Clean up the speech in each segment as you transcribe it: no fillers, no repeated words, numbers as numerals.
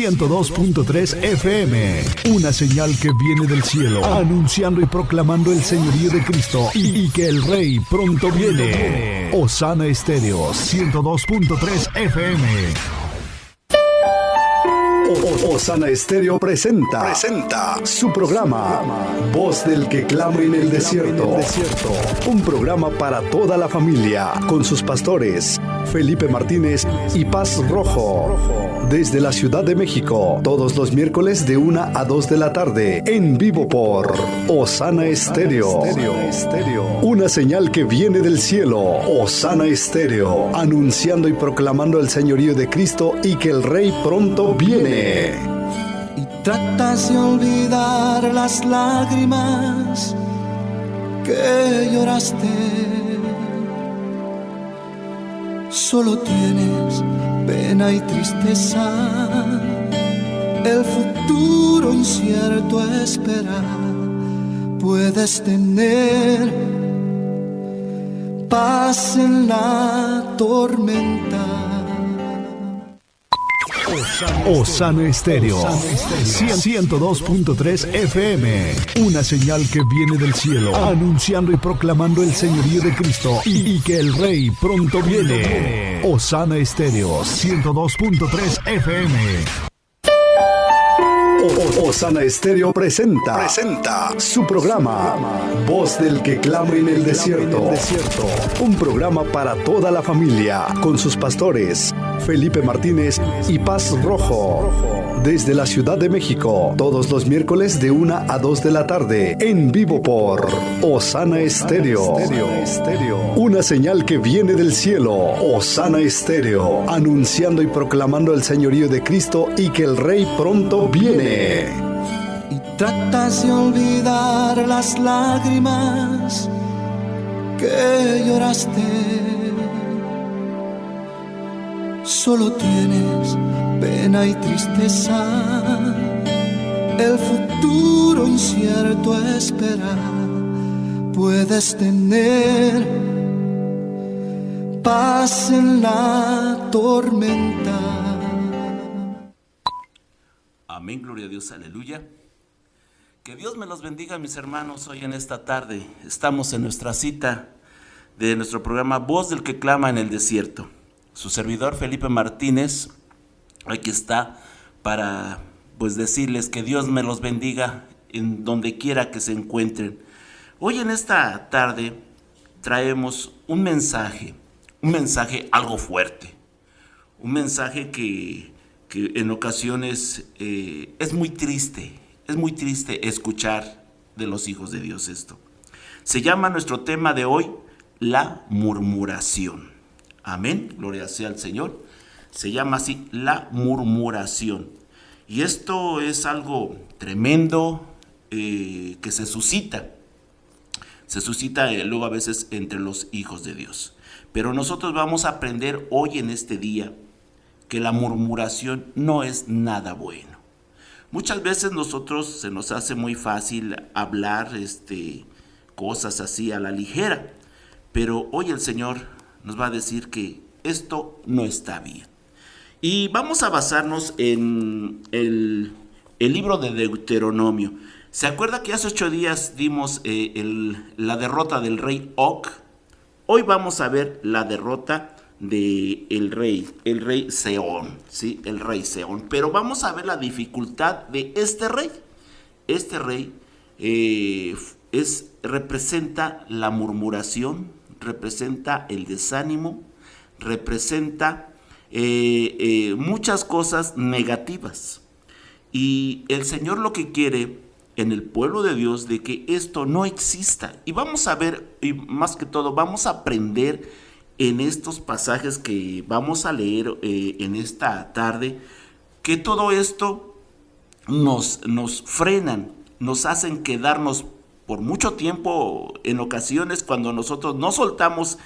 102.3 FM, una señal que viene del cielo, anunciando y proclamando el señorío de Cristo y que el Rey pronto viene. Osana Estéreo 102.3 FM. Osana Estéreo presenta su programa Voz del que clama en el desierto. Un programa para toda la familia, con sus pastores Felipe Martínez y Paz Rojo. Desde la Ciudad de México, todos los miércoles de 1 a 2 de la tarde, en vivo por Osana Estéreo. Una señal que viene del cielo. Osana Estéreo, anunciando y proclamando el señorío de Cristo y que el Rey pronto viene. Y tratas de olvidar las lágrimas que lloraste. Solo tienes pena y tristeza, el futuro incierto espera. Puedes tener paz en la tormenta. Osana Estéreo 102.3 FM, una señal que viene del cielo, anunciando y proclamando el señorío de Cristo y que el Rey pronto viene. Osana Estéreo 102.3 FM. Osana Estéreo presenta su programa Voz del que clama en el desierto. Un programa para toda la familia, con sus pastores Felipe Martínez y Paz Rojo. Desde la Ciudad de México, todos los miércoles de 1 a 2 de la tarde, en vivo por Osana Estéreo. Una señal que viene del cielo. Osana Estéreo, anunciando y proclamando el señorío de Cristo y que el Rey pronto viene. Y tratas de olvidar las lágrimas que lloraste. Solo tienes pena y tristeza, el futuro incierto espera. Puedes tener paz en la tormenta. Amén, gloria a Dios, aleluya. Que Dios me los bendiga, mis hermanos. Hoy en esta tarde estamos en nuestra cita de nuestro programa Voz del que clama en el desierto. Su servidor Felipe Martínez aquí está para decirles que Dios me los bendiga en donde quiera que se encuentren. Hoy en esta tarde traemos un mensaje algo fuerte, un mensaje que en ocasiones es muy triste escuchar de los hijos de Dios esto. Se llama nuestro tema de hoy, la murmuración. Amén, gloria sea al Señor. Se llama así, la murmuración. Y esto es algo tremendo que se suscita luego a veces entre los hijos de Dios. Pero nosotros vamos a aprender hoy en este día que la murmuración no es nada bueno. Muchas veces nosotros se nos hace muy fácil hablar cosas así a la ligera, pero hoy el Señor nos va a decir que esto no está bien. Y vamos a basarnos en el libro de Deuteronomio. ¿Se acuerda que hace 8 días dimos la derrota del rey Og? Hoy vamos a ver la derrota del rey Sehón, ¿sí? El rey Sehón. Pero vamos a ver la dificultad de este rey. Este rey representa la murmuración, representa el desánimo, representa muchas cosas negativas. Y el Señor lo que quiere en el pueblo de Dios de que esto no exista. Y vamos a ver, y más que todo, vamos a aprender en estos pasajes que vamos a leer en esta tarde, que todo esto nos frenan, nos hacen quedarnos por mucho tiempo, en ocasiones cuando nosotros no soltamos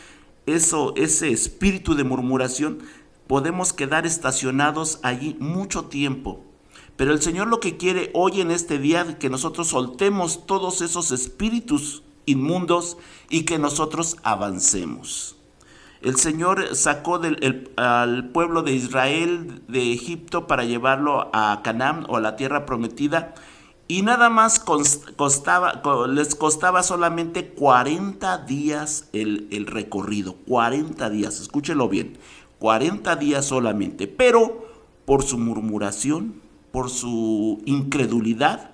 ese espíritu de murmuración, podemos quedar estacionados allí mucho tiempo. Pero el Señor lo que quiere hoy en este día es que nosotros soltemos todos esos espíritus inmundos y que nosotros avancemos. El Señor sacó al pueblo de Israel de Egipto para llevarlo a Canaán o a la tierra prometida, y nada más les costaba solamente 40 días el recorrido. 40 días, escúchelo bien, 40 días solamente. Pero por su murmuración, por su incredulidad,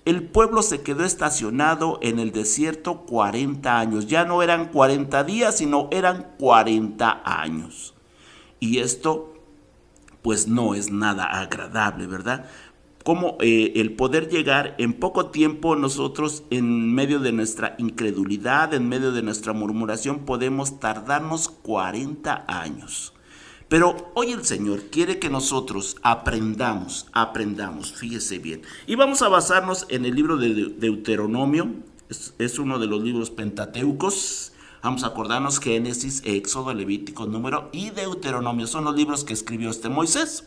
el pueblo se quedó estacionado en el desierto 40 años. Ya no eran 40 días, sino eran 40 años. Y esto, pues no es nada agradable, ¿verdad? Como el poder llegar en poco tiempo, nosotros en medio de nuestra incredulidad, en medio de nuestra murmuración, podemos tardarnos 40 años. Pero hoy el Señor quiere que nosotros aprendamos, fíjese bien. Y vamos a basarnos en el libro de Deuteronomio, es uno de los libros pentateucos. Vamos a acordarnos que Génesis, Éxodo, Levítico, Número y Deuteronomio son los libros que escribió Moisés.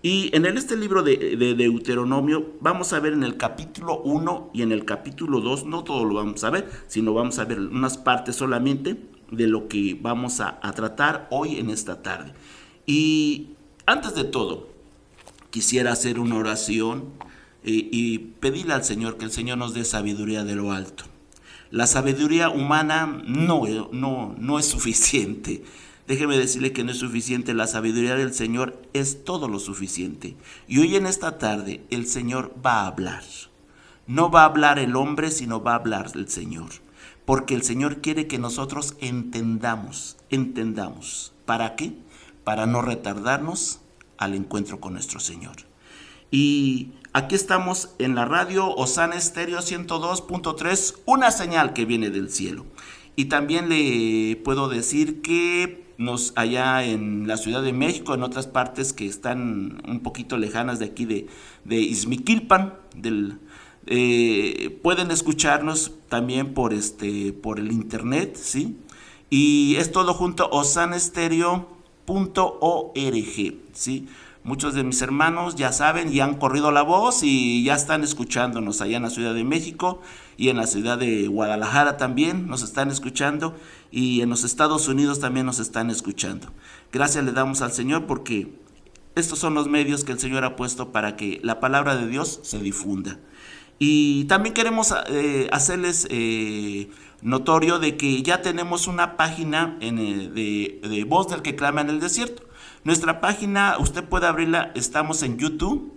Y en este libro de Deuteronomio vamos a ver en el capítulo 1 y en el capítulo 2, no todo lo vamos a ver, sino vamos a ver unas partes solamente de lo que vamos a tratar hoy en esta tarde. Y antes de todo, quisiera hacer una oración y pedirle al Señor que el Señor nos dé sabiduría de lo alto. La sabiduría humana no es suficiente. Déjeme decirle que no es suficiente. La sabiduría del Señor es todo lo suficiente. Y hoy en esta tarde el Señor va a hablar. No va a hablar el hombre, sino va a hablar el Señor. Porque el Señor quiere que nosotros entendamos. ¿Para qué? Para no retardarnos al encuentro con nuestro Señor. Y aquí estamos en la radio Osana Estéreo 102.3, una señal que viene del cielo. Y también le puedo decir que allá en la Ciudad de México, en otras partes que están un poquito lejanas de aquí de Izmiquilpan, pueden escucharnos también por el internet, ¿sí? Y es todo junto, osanaestereo.org, ¿sí? Muchos de mis hermanos ya saben y han corrido la voz y ya están escuchándonos allá en la Ciudad de México y en la ciudad de Guadalajara también nos están escuchando, y en los Estados Unidos también nos están escuchando. Gracias le damos al Señor porque estos son los medios que el Señor ha puesto para que la palabra de Dios se difunda. Y también queremos hacerles notorio de que ya tenemos una página de Voz del que clama en el desierto. Nuestra página, usted puede abrirla, estamos en YouTube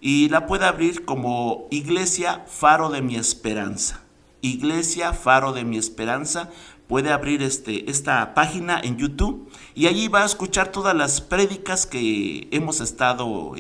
y la puede abrir como Iglesia Faro de mi Esperanza. Iglesia Faro de mi Esperanza. Puede abrir esta página en YouTube y allí va a escuchar todas las prédicas que hemos estado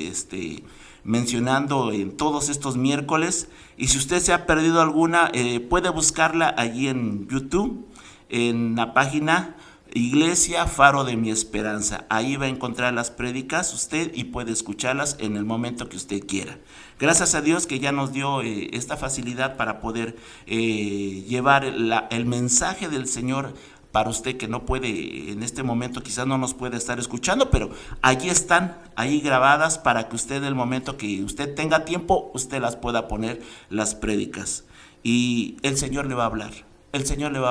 mencionando en todos estos miércoles. Y si usted se ha perdido alguna, puede buscarla allí en YouTube, en la página Iglesia Faro de mi Esperanza. Ahí va a encontrar las prédicas usted y puede escucharlas en el momento que usted quiera. Gracias a Dios que ya nos dio esta facilidad para poder llevar el mensaje del Señor para usted que no puede, en este momento quizás no nos puede estar escuchando, pero allí están, ahí grabadas para que usted en el momento que usted tenga tiempo, usted las pueda poner las prédicas. Y el Señor le va a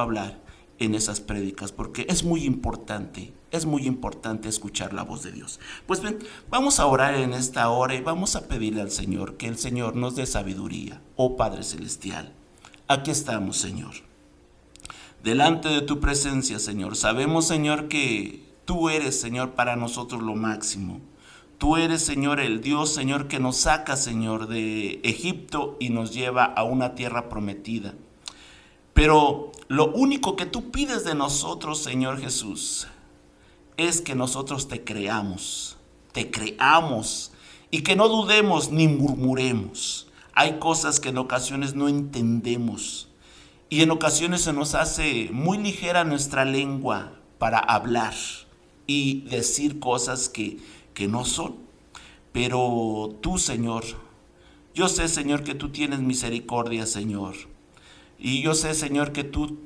hablar, en esas prédicas, porque es muy importante escuchar la voz de Dios. Pues bien, vamos a orar en esta hora y vamos a pedirle al Señor que el Señor nos dé sabiduría. Oh Padre Celestial, aquí estamos, Señor, delante de tu presencia, Señor. Sabemos, Señor, que tú eres, Señor, para nosotros lo máximo. Tú eres, Señor, el Dios, Señor, que nos saca, Señor, de Egipto y nos lleva a una tierra prometida. Pero lo único que tú pides de nosotros, Señor Jesús, es que nosotros te creamos y que no dudemos ni murmuremos. Hay cosas que en ocasiones no entendemos y en ocasiones se nos hace muy ligera nuestra lengua para hablar y decir cosas que no son. Pero tú, Señor, yo sé, Señor, que tú tienes misericordia, Señor. Y yo sé, Señor, que tú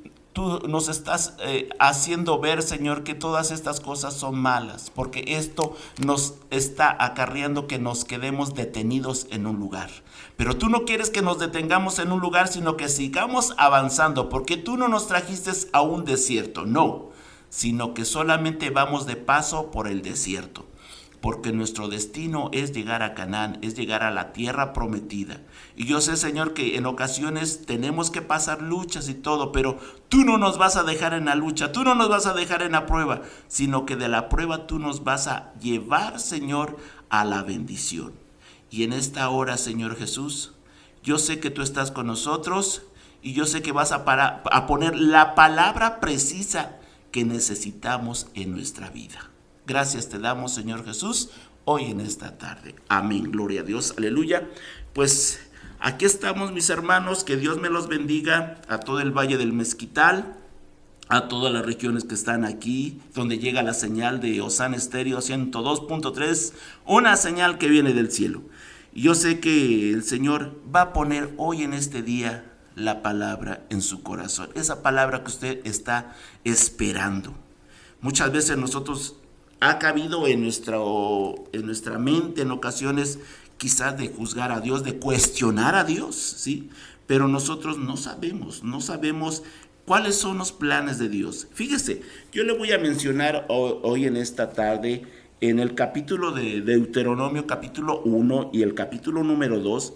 nos estás haciendo ver, Señor, que todas estas cosas son malas, porque esto nos está acarreando que nos quedemos detenidos en un lugar. Pero tú no quieres que nos detengamos en un lugar, sino que sigamos avanzando, porque tú no nos trajiste a un desierto, no, sino que solamente vamos de paso por el desierto. Porque nuestro destino es llegar a Canaán, es llegar a la tierra prometida. Y yo sé, Señor, que en ocasiones tenemos que pasar luchas y todo, pero tú no nos vas a dejar en la lucha, tú no nos vas a dejar en la prueba, sino que de la prueba tú nos vas a llevar, Señor, a la bendición. Y en esta hora, Señor Jesús, yo sé que tú estás con nosotros y yo sé que vas a poner la palabra precisa que necesitamos en nuestra vida. Gracias te damos, Señor Jesús, hoy en esta tarde. Amén, gloria a Dios, aleluya. Pues aquí estamos, mis hermanos, que Dios me los bendiga a todo el Valle del Mezquital, a todas las regiones que están aquí, donde llega la señal de Osana Estéreo 102.3, una señal que viene del cielo. Y yo sé que el Señor va a poner hoy en este día la palabra en su corazón, esa palabra que usted está esperando. Muchas veces nosotros ha cabido en nuestra mente en ocasiones quizás de juzgar a Dios, de cuestionar a Dios, ¿sí? Pero nosotros no sabemos cuáles son los planes de Dios. Fíjese, yo le voy a mencionar hoy en esta tarde en el capítulo de Deuteronomio, capítulo 1 y el capítulo número 2,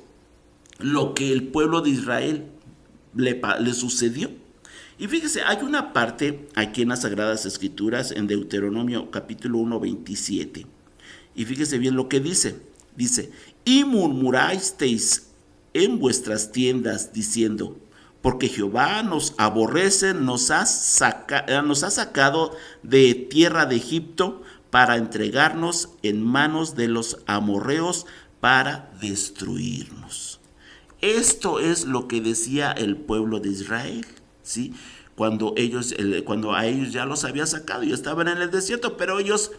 lo que el pueblo de Israel le sucedió. Y fíjese, hay una parte aquí en las Sagradas Escrituras, en Deuteronomio capítulo 1, 27. Y fíjese bien lo que dice. Dice, y murmurasteis en vuestras tiendas diciendo, porque Jehová nos aborrece, nos ha sacado de tierra de Egipto para entregarnos en manos de los amorreos para destruirnos. Esto es lo que decía el pueblo de Israel. ¿Sí? Cuando a ellos ya los había sacado y estaban en el desierto, pero ellos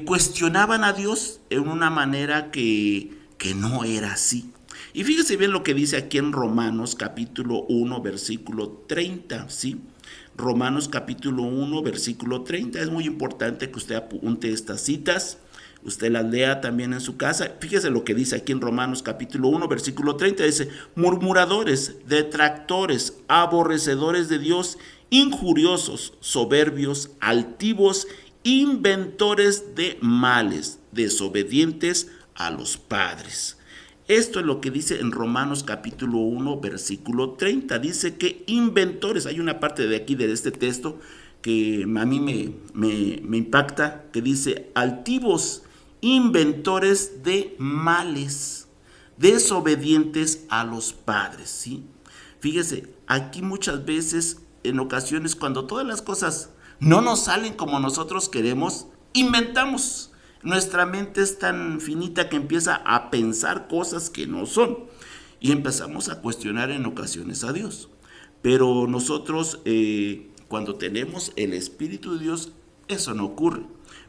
cuestionaban a Dios en una manera que no era así. Y fíjese bien lo que dice aquí en Romanos capítulo 1 versículo 30, ¿sí? Romanos capítulo 1 versículo 30, es muy importante que usted apunte estas citas, usted las lea también en su casa. Fíjese lo que dice aquí en Romanos capítulo 1, versículo 30, dice, murmuradores, detractores, aborrecedores de Dios, injuriosos, soberbios, altivos, inventores de males, desobedientes a los padres. Esto es lo que dice en Romanos capítulo 1, versículo 30. Dice que inventores, hay una parte de aquí de este texto que a mí me impacta, que dice altivos, inventores de males, desobedientes a los padres, ¿sí? Fíjese, aquí muchas veces, en ocasiones, cuando todas las cosas no nos salen como nosotros queremos, inventamos. Nuestra mente es tan finita que empieza a pensar cosas que no son y empezamos a cuestionar en ocasiones a Dios. Pero nosotros, cuando tenemos el Espíritu de Dios, eso no ocurre.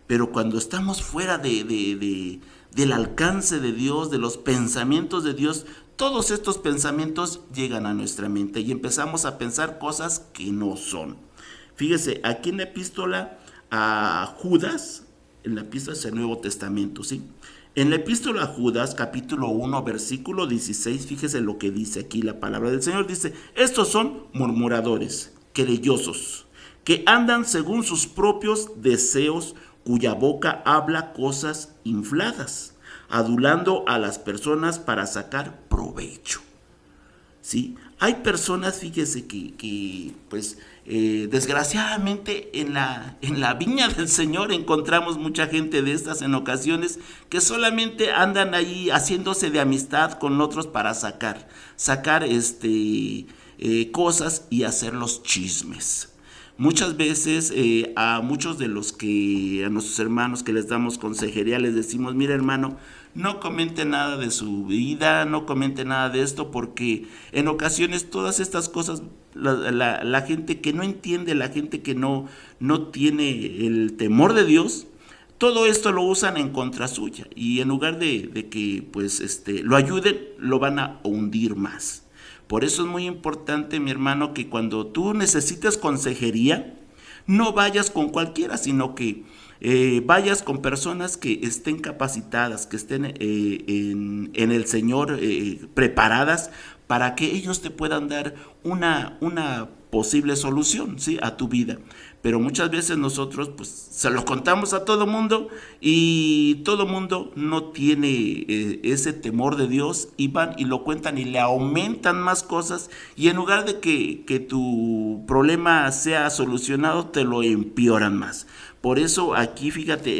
Pero cuando estamos fuera del alcance de Dios, de los pensamientos de Dios, todos estos pensamientos llegan a nuestra mente y empezamos a pensar cosas que no son. Fíjese, aquí en la epístola a Judas, en la epístola del Nuevo Testamento, ¿sí? En la epístola a Judas, capítulo 1, versículo 16, fíjese lo que dice aquí la palabra del Señor. Dice, estos son murmuradores, querellosos, que andan según sus propios deseos, cuya boca habla cosas infladas, adulando a las personas para sacar provecho. ¿Sí? Hay personas, fíjese, que desgraciadamente en la viña del Señor encontramos mucha gente de estas en ocasiones que solamente andan ahí haciéndose de amistad con otros para sacar cosas y hacer los chismes. Muchas veces a muchos de a nuestros hermanos que les damos consejería les decimos, mira hermano, no comente nada de su vida, no comente nada de esto, porque en ocasiones todas estas cosas, la gente que no entiende, la gente que no tiene el temor de Dios, todo esto lo usan en contra suya y en lugar de que lo ayuden, lo van a hundir más. Por eso es muy importante, mi hermano, que cuando tú necesites consejería, no vayas con cualquiera, sino que vayas con personas que estén capacitadas, que estén en el Señor preparadas para que ellos te puedan dar una posible solución, ¿sí?, a tu vida. Pero muchas veces nosotros pues se lo contamos a todo mundo y todo mundo no tiene ese temor de Dios, y van y lo cuentan y le aumentan más cosas, y en lugar de que tu problema sea solucionado, te lo empeoran más. Por eso aquí fíjate,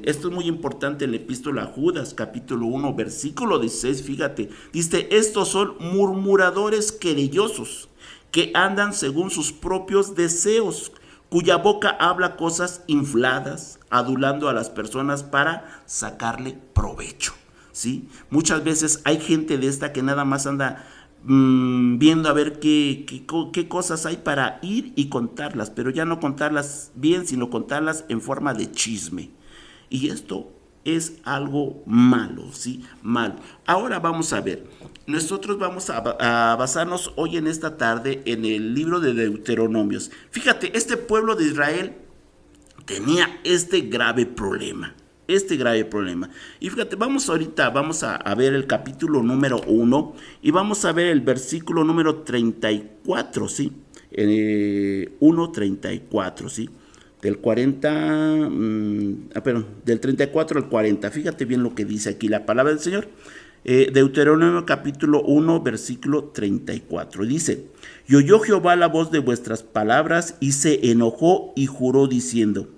esto es muy importante, en la epístola a Judas, capítulo 1, versículo 16, fíjate, dice: estos son murmuradores querellosos, que andan según sus propios deseos, cuya boca habla cosas infladas, adulando a las personas para sacarle provecho, ¿sí? Muchas veces hay gente de esta que nada más anda viendo a ver qué cosas hay para ir y contarlas, pero ya no contarlas bien, sino contarlas en forma de chisme. Y esto es algo malo, ¿sí? Malo. Ahora vamos a ver, nosotros vamos a basarnos hoy en esta tarde en el libro de Deuteronomios. Fíjate, este pueblo de Israel tenía este grave problema. Y fíjate, vamos a ver el capítulo número 1 y vamos a ver el versículo número 34, ¿sí? 1:34, ¿sí? Del 34 al 40. Fíjate bien lo que dice aquí la palabra del Señor. Deuteronomio capítulo 1, versículo 34. Dice: y oyó Jehová la voz de vuestras palabras, y se enojó y juró diciendo: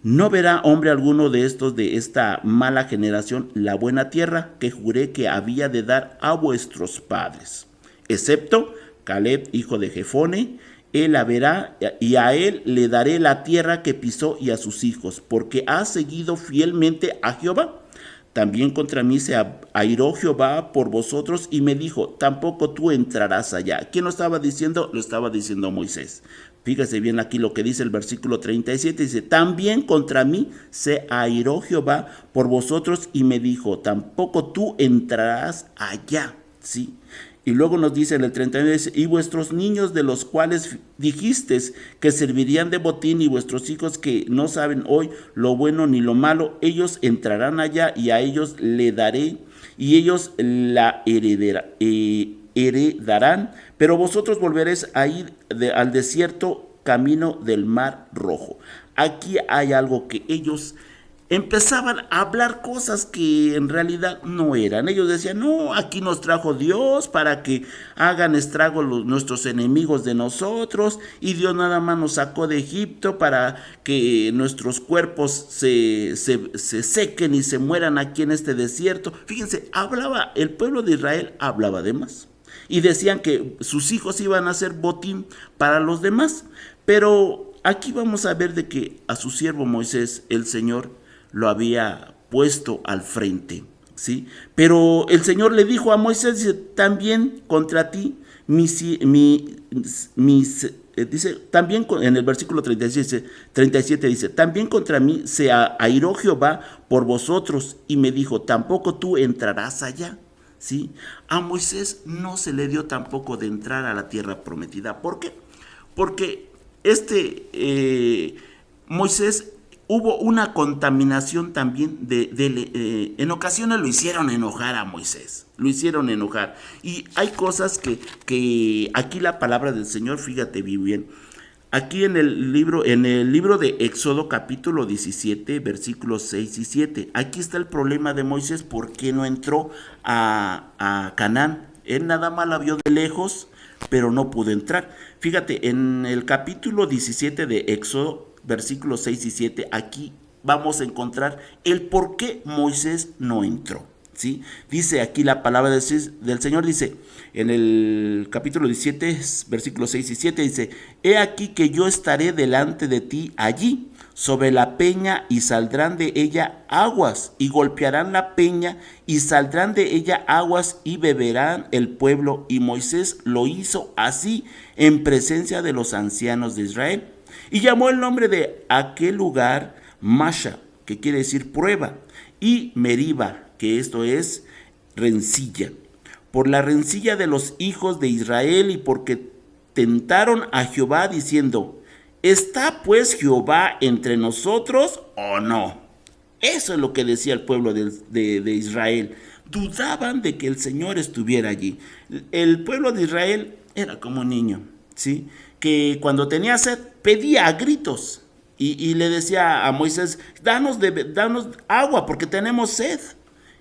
no verá hombre alguno de estos de esta mala generación la buena tierra que juré que había de dar a vuestros padres, excepto Caleb, hijo de Jefone. Él la verá, y a él le daré la tierra que pisó y a sus hijos, porque ha seguido fielmente a Jehová. También contra mí se airó Jehová por vosotros y me dijo: tampoco tú entrarás allá. ¿Quién lo estaba diciendo? Lo estaba diciendo Moisés. Fíjese bien aquí lo que dice el versículo 37, dice: también contra mí se airó Jehová por vosotros y me dijo: tampoco tú entrarás allá, ¿sí? Y luego nos dice en el 39, y vuestros niños, de los cuales dijisteis que servirían de botín, y vuestros hijos que no saben hoy lo bueno ni lo malo, ellos entrarán allá, y a ellos le daré, y ellos la heredarán, pero vosotros volveréis a ir al desierto, camino del Mar Rojo. Aquí hay algo que ellos empezaban a hablar cosas que en realidad no eran. Ellos decían: no, aquí nos trajo Dios para que hagan estrago nuestros enemigos de nosotros, y Dios nada más nos sacó de Egipto para que nuestros cuerpos se sequen y se mueran aquí en este desierto. Fíjense, el pueblo de Israel hablaba de más, y decían que sus hijos iban a ser botín para los demás. Pero aquí vamos a ver de que a su siervo Moisés el Señor lo había puesto al frente, ¿sí? Pero el Señor le dijo a Moisés, dice: también contra ti, dice, también en el versículo 37 dice: también contra mí se airó Jehová por vosotros y me dijo: tampoco tú entrarás allá, ¿sí? A Moisés no se le dio tampoco de entrar a la tierra prometida. ¿Por qué? Porque Moisés, hubo una contaminación también en ocasiones lo hicieron enojar a Moisés, y hay cosas que aquí la palabra del Señor, fíjate bien, aquí en el libro de Éxodo capítulo 17, versículos 6 y 7, aquí está el problema de Moisés. ¿Por qué no entró a Canaán? Él nada más la vio de lejos, pero no pudo entrar. Fíjate, en el capítulo 17 de Éxodo, versículos 6 y 7, aquí vamos a encontrar el por qué Moisés no entró, ¿sí? Dice aquí la palabra del Señor, dice en el capítulo 17, versículos 6 y 7, dice: he aquí que yo estaré delante de ti allí, sobre la peña, y saldrán de ella aguas, y golpearán la peña, y saldrán de ella aguas, y beberán el pueblo. Y Moisés lo hizo así en presencia de los ancianos de Israel. Y llamó el nombre de aquel lugar Masha, que quiere decir prueba, y Meriba, que esto es rencilla, por la rencilla de los hijos de Israel, y porque tentaron a Jehová diciendo: ¿está pues Jehová entre nosotros o no? Eso es lo que decía el pueblo de Israel. Dudaban de que el Señor estuviera allí. El pueblo de Israel era como un niño, ¿sí? que cuando tenía sed pedía a gritos y le decía a Moisés, danos agua porque tenemos sed.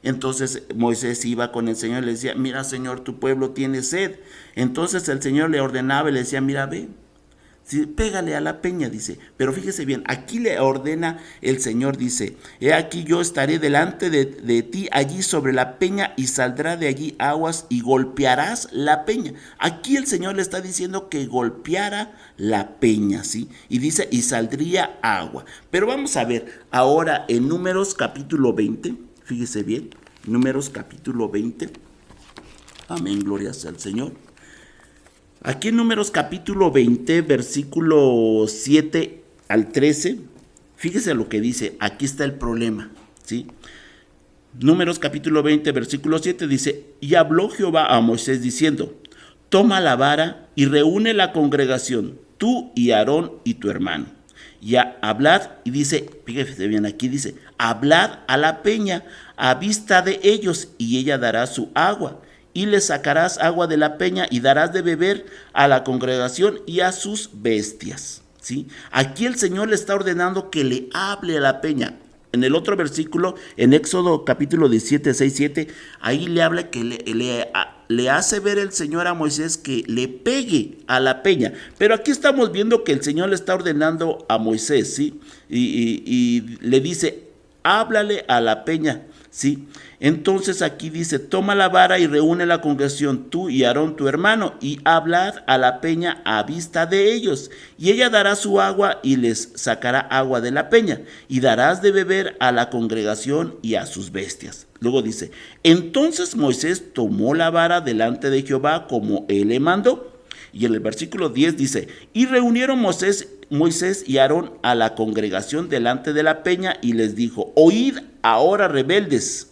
Entonces Moisés iba con el Señor y le decía, mira Señor, tu pueblo tiene sed. Entonces el Señor le ordenaba y le decía, mira, ve, sí, pégale a la peña, dice. Pero fíjese bien, aquí le ordena el Señor, dice, he aquí yo estaré delante de ti allí sobre la peña y saldrá de allí aguas y golpearás la peña. Aquí el Señor le está diciendo que golpeara la peña, ¿sí? Y dice, y saldría agua. Pero vamos a ver, ahora en Números capítulo 20, fíjese bien, Números capítulo 20, amén, gloria sea al Señor. Aquí en Números capítulo 20, versículo 7 al 13, fíjese lo que dice, aquí está el problema, ¿sí? Números capítulo 20, versículo 7 dice, y habló Jehová a Moisés diciendo, toma la vara y reúne la congregación, tú y Aarón y tu hermano, y hablad, y dice, fíjese bien, aquí dice, hablad a la peña a vista de ellos, y ella dará su agua, y le sacarás agua de la peña y darás de beber a la congregación y a sus bestias, ¿sí? Aquí el Señor le está ordenando que le hable a la peña. En el otro versículo, en Éxodo capítulo 17, 6, 7, ahí le habla que le hace ver el Señor a Moisés que le pegue a la peña. Pero aquí estamos viendo que el Señor le está ordenando a Moisés, ¿sí? Y le dice, háblale a la peña, ¿sí? Entonces aquí dice, toma la vara y reúne la congregación, tú y Aarón tu hermano, y hablad a la peña a vista de ellos, y ella dará su agua y les sacará agua de la peña, y darás de beber a la congregación y a sus bestias. Luego dice, entonces Moisés tomó la vara delante de Jehová como él le mandó. Y en el versículo 10 dice, y reunieron Moisés y Aarón a la congregación delante de la peña y les dijo, oíd ahora rebeldes,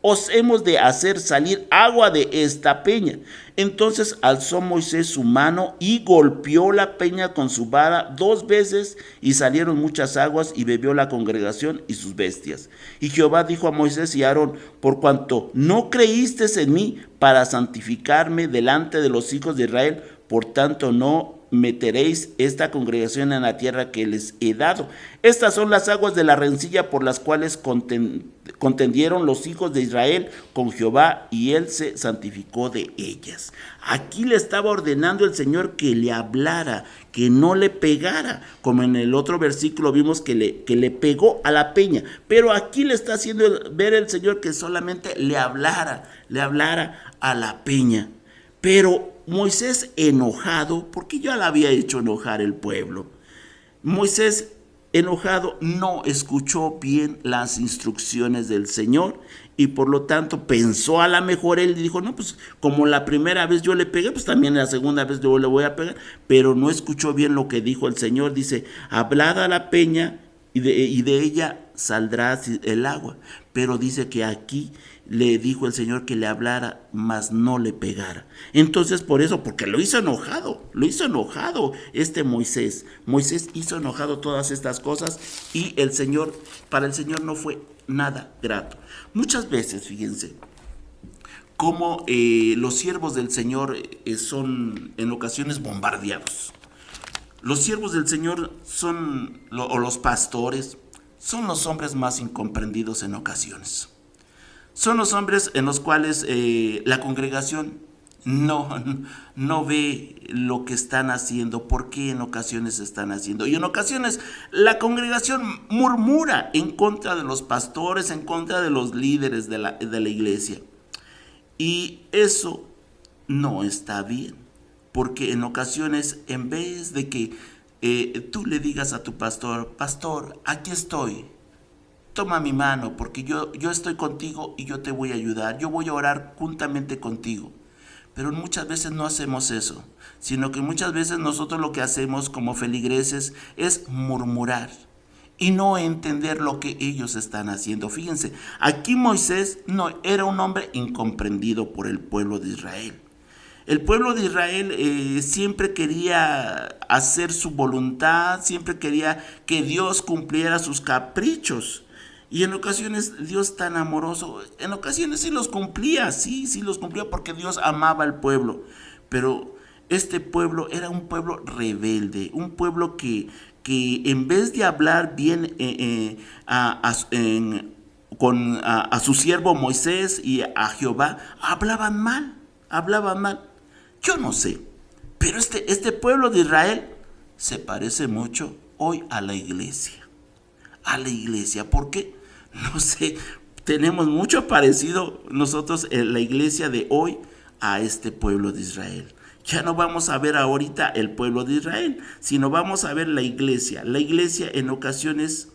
os hemos de hacer salir agua de esta peña. Entonces alzó Moisés su mano y golpeó la peña con su vara 2 veces y salieron muchas aguas y bebió la congregación y sus bestias. Y Jehová dijo a Moisés y a Aarón, por cuanto no creísteis en mí para santificarme delante de los hijos de Israel, por tanto no meteréis esta congregación en la tierra que les he dado. Estas son las aguas de la rencilla por las cuales contendieron los hijos de Israel con Jehová, y él se santificó de ellas. Aquí le estaba ordenando el Señor que le hablara, que no le pegara, como en el otro versículo vimos que le pegó a la peña, pero aquí le está haciendo ver el Señor que solamente le hablara a la peña. Pero Moisés enojado, porque ya le había hecho enojar el pueblo, Moisés enojado no escuchó bien las instrucciones del Señor y por lo tanto pensó a lo mejor él dijo, no, pues como la primera vez yo le pegué, pues también la segunda vez yo le voy a pegar, pero no escuchó bien lo que dijo el Señor. Dice, hablad a la peña y de ella saldrá el agua, pero dice que aquí le dijo el Señor que le hablara, mas no le pegara. Entonces por eso, porque lo hizo enojado Moisés. Moisés hizo enojado todas estas cosas y para el Señor no fue nada grato. Muchas veces, fíjense, cómo los siervos del Señor son en ocasiones bombardeados. Los siervos del Señor o los pastores, son los hombres más incomprendidos en ocasiones. Son los hombres en los cuales la congregación no ve lo que están haciendo, por qué en ocasiones están haciendo. Y en ocasiones la congregación murmura en contra de los pastores, en contra de los líderes de la iglesia. Y eso no está bien, porque en ocasiones en vez de que tú le digas a tu pastor, pastor, aquí estoy, toma mi mano porque yo estoy contigo y yo te voy a ayudar, yo voy a orar juntamente contigo. Pero muchas veces no hacemos eso, sino que muchas veces nosotros lo que hacemos como feligreses es murmurar y no entender lo que ellos están haciendo. Fíjense, aquí Moisés no era un hombre incomprendido por el pueblo de Israel. El pueblo de Israel siempre quería hacer su voluntad, siempre quería que Dios cumpliera sus caprichos. Y en ocasiones Dios tan amoroso, en ocasiones sí los cumplía porque Dios amaba al pueblo. Pero este pueblo era un pueblo rebelde, un pueblo que en vez de hablar bien a su siervo Moisés y a Jehová, hablaban mal. Yo no sé, pero este pueblo de Israel se parece mucho hoy a la iglesia. ¿Por qué? No sé, tenemos mucho parecido nosotros en la iglesia de hoy a este pueblo de Israel. Ya no vamos a ver ahorita el pueblo de Israel, sino vamos a ver la iglesia. La iglesia en ocasiones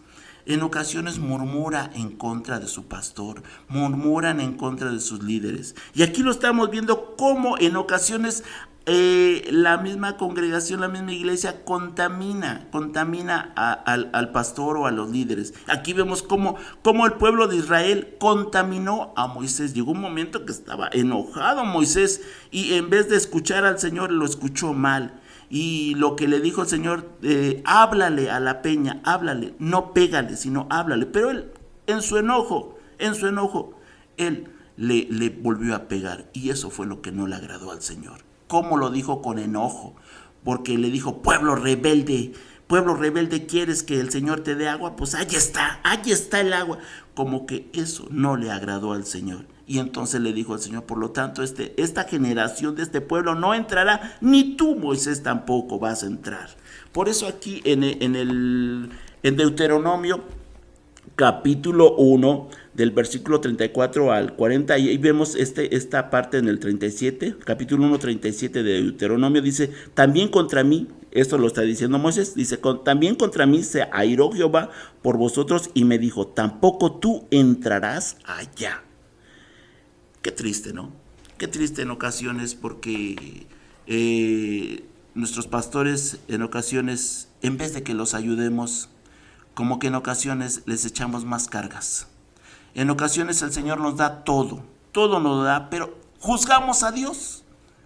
murmura en contra de su pastor, murmuran en contra de sus líderes. Y aquí lo estamos viendo cómo en ocasiones la misma congregación, la misma iglesia contamina al pastor o a los líderes. Aquí vemos cómo el pueblo de Israel contaminó a Moisés. Llegó un momento que estaba enojado Moisés y en vez de escuchar al Señor lo escuchó mal. Y lo que le dijo el Señor, háblale a la peña, háblale, no pégale, sino háblale. Pero él, en su enojo, él le volvió a pegar. Y eso fue lo que no le agradó al Señor. ¿Cómo lo dijo? Con enojo. Porque le dijo, pueblo rebelde, ¿quieres que el Señor te dé agua? Pues ahí está el agua. Como que eso no le agradó al Señor. Y entonces le dijo al Señor, por lo tanto, esta generación de este pueblo no entrará, ni tú, Moisés, tampoco vas a entrar. Por eso aquí en Deuteronomio, capítulo 1, del versículo 34 al 40, y vemos esta parte en el 37, capítulo 1, 37 de Deuteronomio, dice, también contra mí, esto lo está diciendo Moisés, dice, también contra mí se airó Jehová por vosotros y me dijo, tampoco tú entrarás allá. Qué triste, ¿no? Qué triste en ocasiones porque nuestros pastores en ocasiones, en vez de que los ayudemos, como que en ocasiones les echamos más cargas. En ocasiones el Señor nos da todo nos da, pero juzgamos a Dios,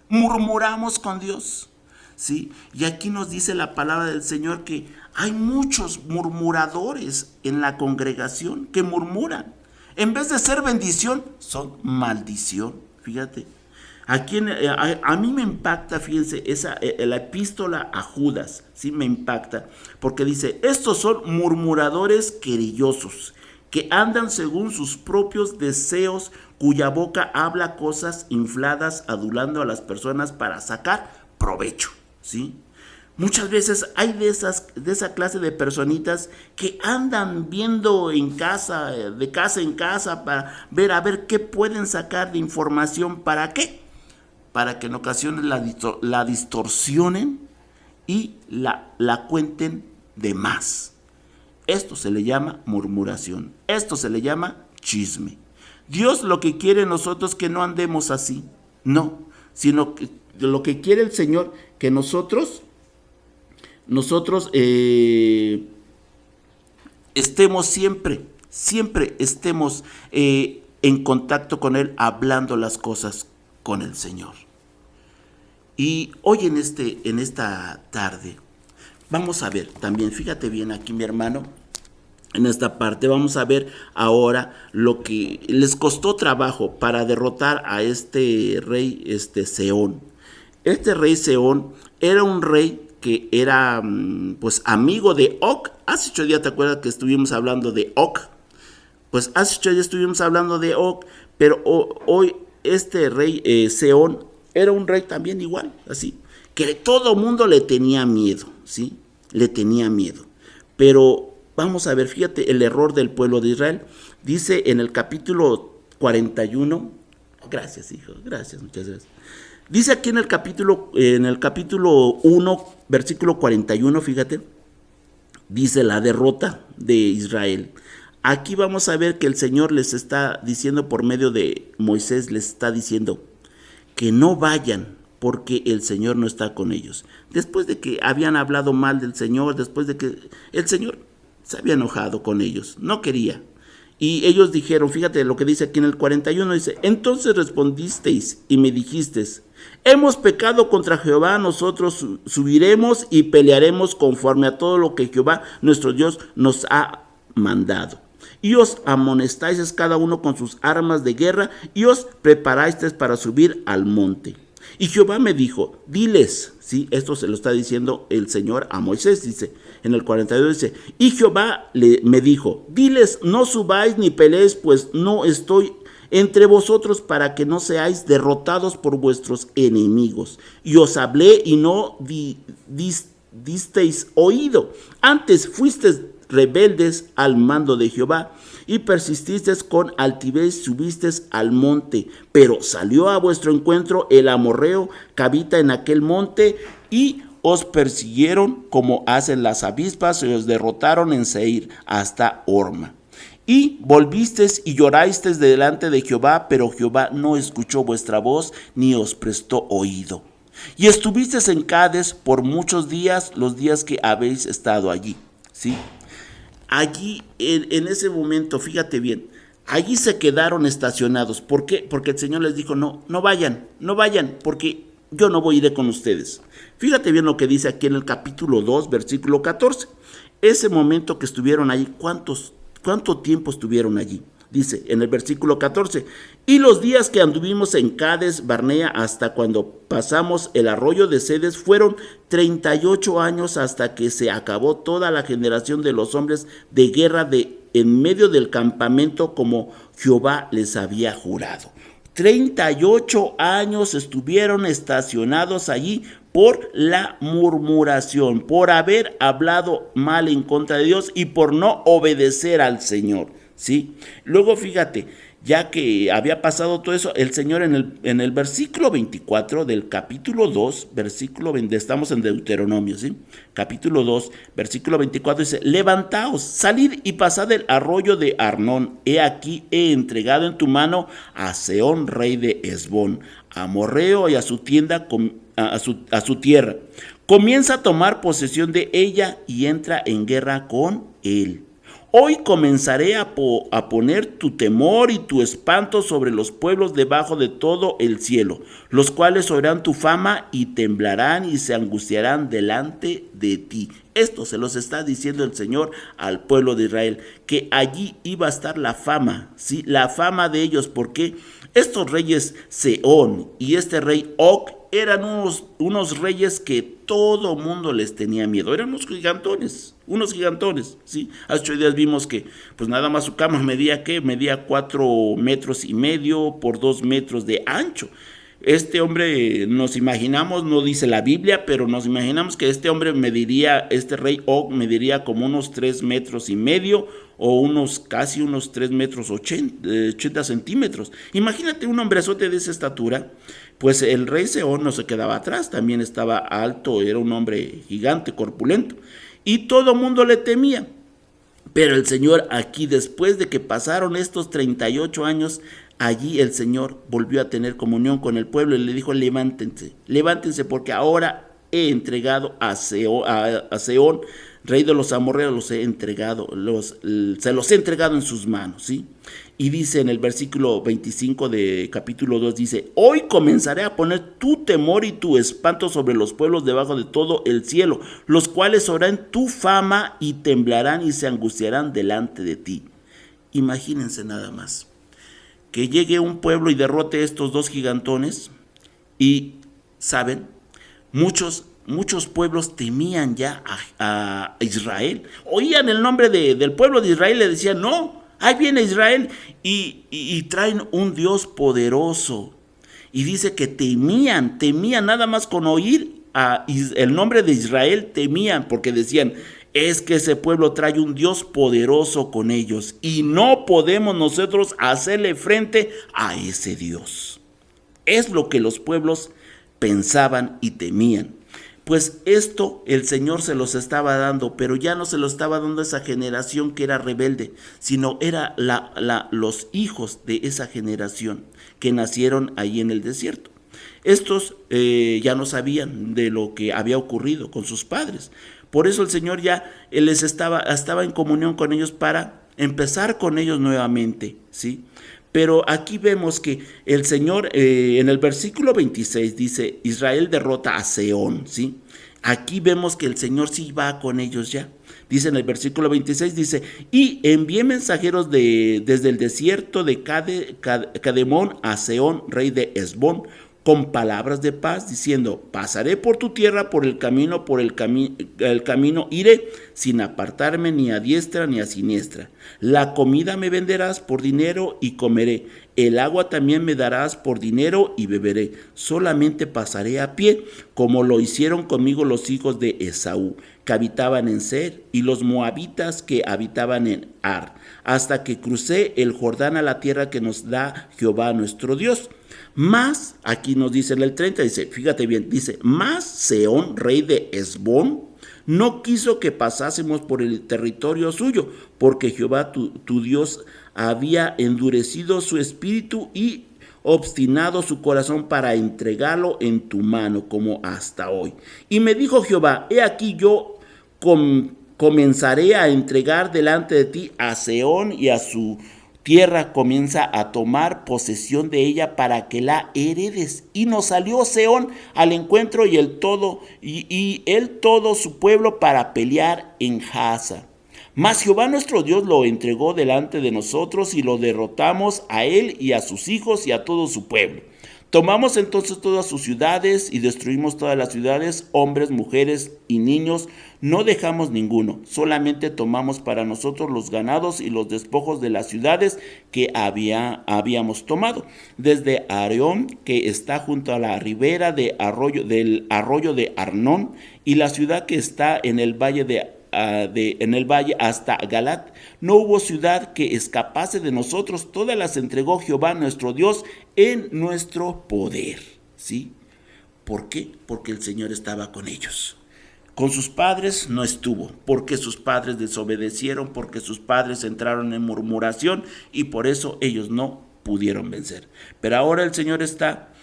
murmuramos con Dios, ¿sí? Y aquí nos dice la palabra del Señor que hay muchos murmuradores en la congregación que murmuran. En vez de ser bendición, son maldición. Fíjate. Aquí a mí me impacta, fíjense, la epístola a Judas, sí me impacta, porque dice, estos son murmuradores querellosos, que andan según sus propios deseos, cuya boca habla cosas infladas, adulando a las personas para sacar provecho, ¿sí? Muchas veces hay de esa clase de personitas que andan viendo de casa en casa para ver a ver qué pueden sacar de información. ¿Para qué? Para que en ocasiones la distorsionen y la cuenten de más. Esto se le llama murmuración. Esto se le llama chisme. Dios lo que quiere nosotros que no andemos así. No, sino que lo que quiere el Señor que nosotros estemos siempre estemos en contacto con Él, hablando las cosas con el Señor. Y hoy en esta tarde vamos a ver también, fíjate bien aquí mi hermano, en esta parte vamos a ver ahora lo que les costó trabajo para derrotar a este rey Sehón. Este rey Sehón era un rey que era pues amigo de Og. Hace 8 días, ¿te acuerdas que estuvimos hablando de Og? Pues hace 8 días estuvimos hablando de Og, pero hoy este rey Sehón era un rey también igual, así, que todo mundo le tenía miedo, ¿sí? Le tenía miedo. Pero vamos a ver, fíjate el error del pueblo de Israel. Dice en el capítulo 41, gracias hijo, gracias, muchas gracias. Dice aquí en el capítulo 1, versículo 41, fíjate, dice la derrota de Israel. Aquí vamos a ver que el Señor les está diciendo por medio de Moisés, les está diciendo que no vayan porque el Señor no está con ellos. Después de que habían hablado mal del Señor, después de que el Señor se había enojado con ellos, no quería. Y ellos dijeron, fíjate lo que dice aquí en el 41, dice, entonces respondisteis y me dijisteis, hemos pecado contra Jehová, nosotros subiremos y pelearemos conforme a todo lo que Jehová nuestro Dios nos ha mandado. Y os amonestáis cada uno con sus armas de guerra y os preparáis para subir al monte. Y Jehová me dijo, diles, ¿sí? Esto se lo está diciendo el Señor a Moisés, dice, en el 42 dice, y Jehová me dijo, diles, no subáis ni peleéis, pues no estoy entre vosotros para que no seáis derrotados por vuestros enemigos. Y os hablé y no disteis oído, antes fuisteis rebeldes al mando de Jehová, y persististeis con altivez, subisteis al monte, pero salió a vuestro encuentro el amorreo que habita en aquel monte, y os persiguieron como hacen las avispas, y os derrotaron en Seir hasta Horma. Y volvisteis y llorasteis delante de Jehová, pero Jehová no escuchó vuestra voz, ni os prestó oído. Y estuvisteis en Cades por muchos días, los días que habéis estado allí, ¿sí? Allí, en ese momento, fíjate bien, allí se quedaron estacionados. ¿Por qué? Porque el Señor les dijo, no vayan, porque yo no voy a ir con ustedes. Fíjate bien lo que dice aquí en el capítulo 2, versículo 14. Ese momento que estuvieron allí, ¿cuánto tiempo estuvieron allí? Dice en el versículo 14, y los días que anduvimos en Cades Barnea hasta cuando pasamos el arroyo de Cedes fueron 38 años, hasta que se acabó toda la generación de los hombres de guerra en medio del campamento, como Jehová les había jurado. 38 años estuvieron estacionados allí por la murmuración, por haber hablado mal en contra de Dios y por no obedecer al Señor, ¿sí? Luego fíjate, ya que había pasado todo eso, el Señor en el versículo 24 del capítulo 2, versículo 20, estamos en Deuteronomio, ¿sí? Capítulo 2, versículo 24 dice, levantaos, salid y pasad el arroyo de Arnón, he aquí he entregado en tu mano a Sehón, rey de Hesbón, a Amorreo y a su tienda, a su tierra. Comienza a tomar posesión de ella y entra en guerra con él. Hoy comenzaré a poner tu temor y tu espanto sobre los pueblos debajo de todo el cielo, los cuales oirán tu fama y temblarán y se angustiarán delante de ti. Esto se los está diciendo el Señor al pueblo de Israel, que allí iba a estar la fama, ¿sí? La fama de ellos, porque estos reyes Sehón y este rey Og eran unos reyes que todo mundo les tenía miedo. Eran unos gigantones, ¿sí? Hace 8 días vimos que pues nada más su cama medía 4 metros y medio por 2 metros de ancho. Este hombre, nos imaginamos, no dice la Biblia, pero nos imaginamos que este rey Og mediría como unos 3 metros y medio o casi unos 3 metros 80 centímetros. Imagínate un hombrezote de esa estatura. Pues el rey Sehón no se quedaba atrás, también estaba alto, era un hombre gigante, corpulento, y todo mundo le temía. Pero el Señor aquí, después de que pasaron estos 38 años, allí el Señor volvió a tener comunión con el pueblo y le dijo, levántense porque ahora he entregado a Sehón, rey de los amorreos, se los he entregado en sus manos, ¿sí? Y dice en el versículo 25 de capítulo 2, dice, hoy comenzaré a poner tu temor y tu espanto sobre los pueblos debajo de todo el cielo, los cuales oirán tu fama y temblarán y se angustiarán delante de ti. Imagínense nada más, que llegue un pueblo y derrote a estos 2 gigantones y, ¿saben? Muchos pueblos temían ya a Israel, oían el nombre del pueblo de Israel y le decían, no, ahí viene Israel y traen un Dios poderoso. Y dice que temían nada más con oír el nombre de Israel, temían porque decían, es que ese pueblo trae un Dios poderoso con ellos y no podemos nosotros hacerle frente a ese Dios. Es lo que los pueblos pensaban y temían. Pues esto el Señor se los estaba dando, pero ya no se lo estaba dando a esa generación que era rebelde, sino era los hijos de esa generación que nacieron ahí en el desierto. Estos ya no sabían de lo que había ocurrido con sus padres. Por eso el Señor ya estaba en comunión con ellos para empezar con ellos nuevamente, ¿sí? Pero aquí vemos que el Señor en el versículo 26 dice, Israel derrota a Sehón, ¿sí? Aquí vemos que el Señor sí va con ellos ya. Dice en el versículo 26, dice, y envié mensajeros desde el desierto de Cademón a Sehón, rey de Hesbón, con palabras de paz, diciendo: pasaré por tu tierra, por el camino iré, sin apartarme ni a diestra ni a siniestra. La comida me venderás por dinero y comeré. El agua también me darás por dinero y beberé. Solamente pasaré a pie, como lo hicieron conmigo los hijos de Esaú, que habitaban en Seir, y los moabitas que habitaban en Ar, hasta que crucé el Jordán a la tierra que nos da Jehová nuestro Dios. Más, aquí nos dice en el 30, dice, fíjate bien, dice: más Sehón, rey de Hesbón, no quiso que pasásemos por el territorio suyo, porque Jehová tu Dios había endurecido su espíritu y obstinado su corazón para entregarlo en tu mano, como hasta hoy. Y me dijo Jehová: he aquí yo comenzaré a entregar delante de ti a Sehón y a su tierra. Comienza a tomar posesión de ella para que la heredes. Y nos salió Sehón al encuentro y él todo su pueblo para pelear en Jaza. Mas Jehová nuestro Dios lo entregó delante de nosotros y lo derrotamos a él y a sus hijos y a todo su pueblo. Tomamos entonces todas sus ciudades y destruimos todas las ciudades, hombres, mujeres y niños, no dejamos ninguno, solamente tomamos para nosotros los ganados y los despojos de las ciudades que habíamos tomado, desde Arión, que está junto a la ribera del arroyo de Arnón, y la ciudad que está en el valle hasta Galat. No hubo ciudad que escapase de nosotros, todas las entregó Jehová nuestro Dios en nuestro poder. ¿Sí? ¿Por qué? Porque el Señor estaba con ellos. Con sus padres no estuvo, porque sus padres desobedecieron, porque sus padres entraron en murmuración y por eso ellos no pudieron vencer. Pero ahora el Señor está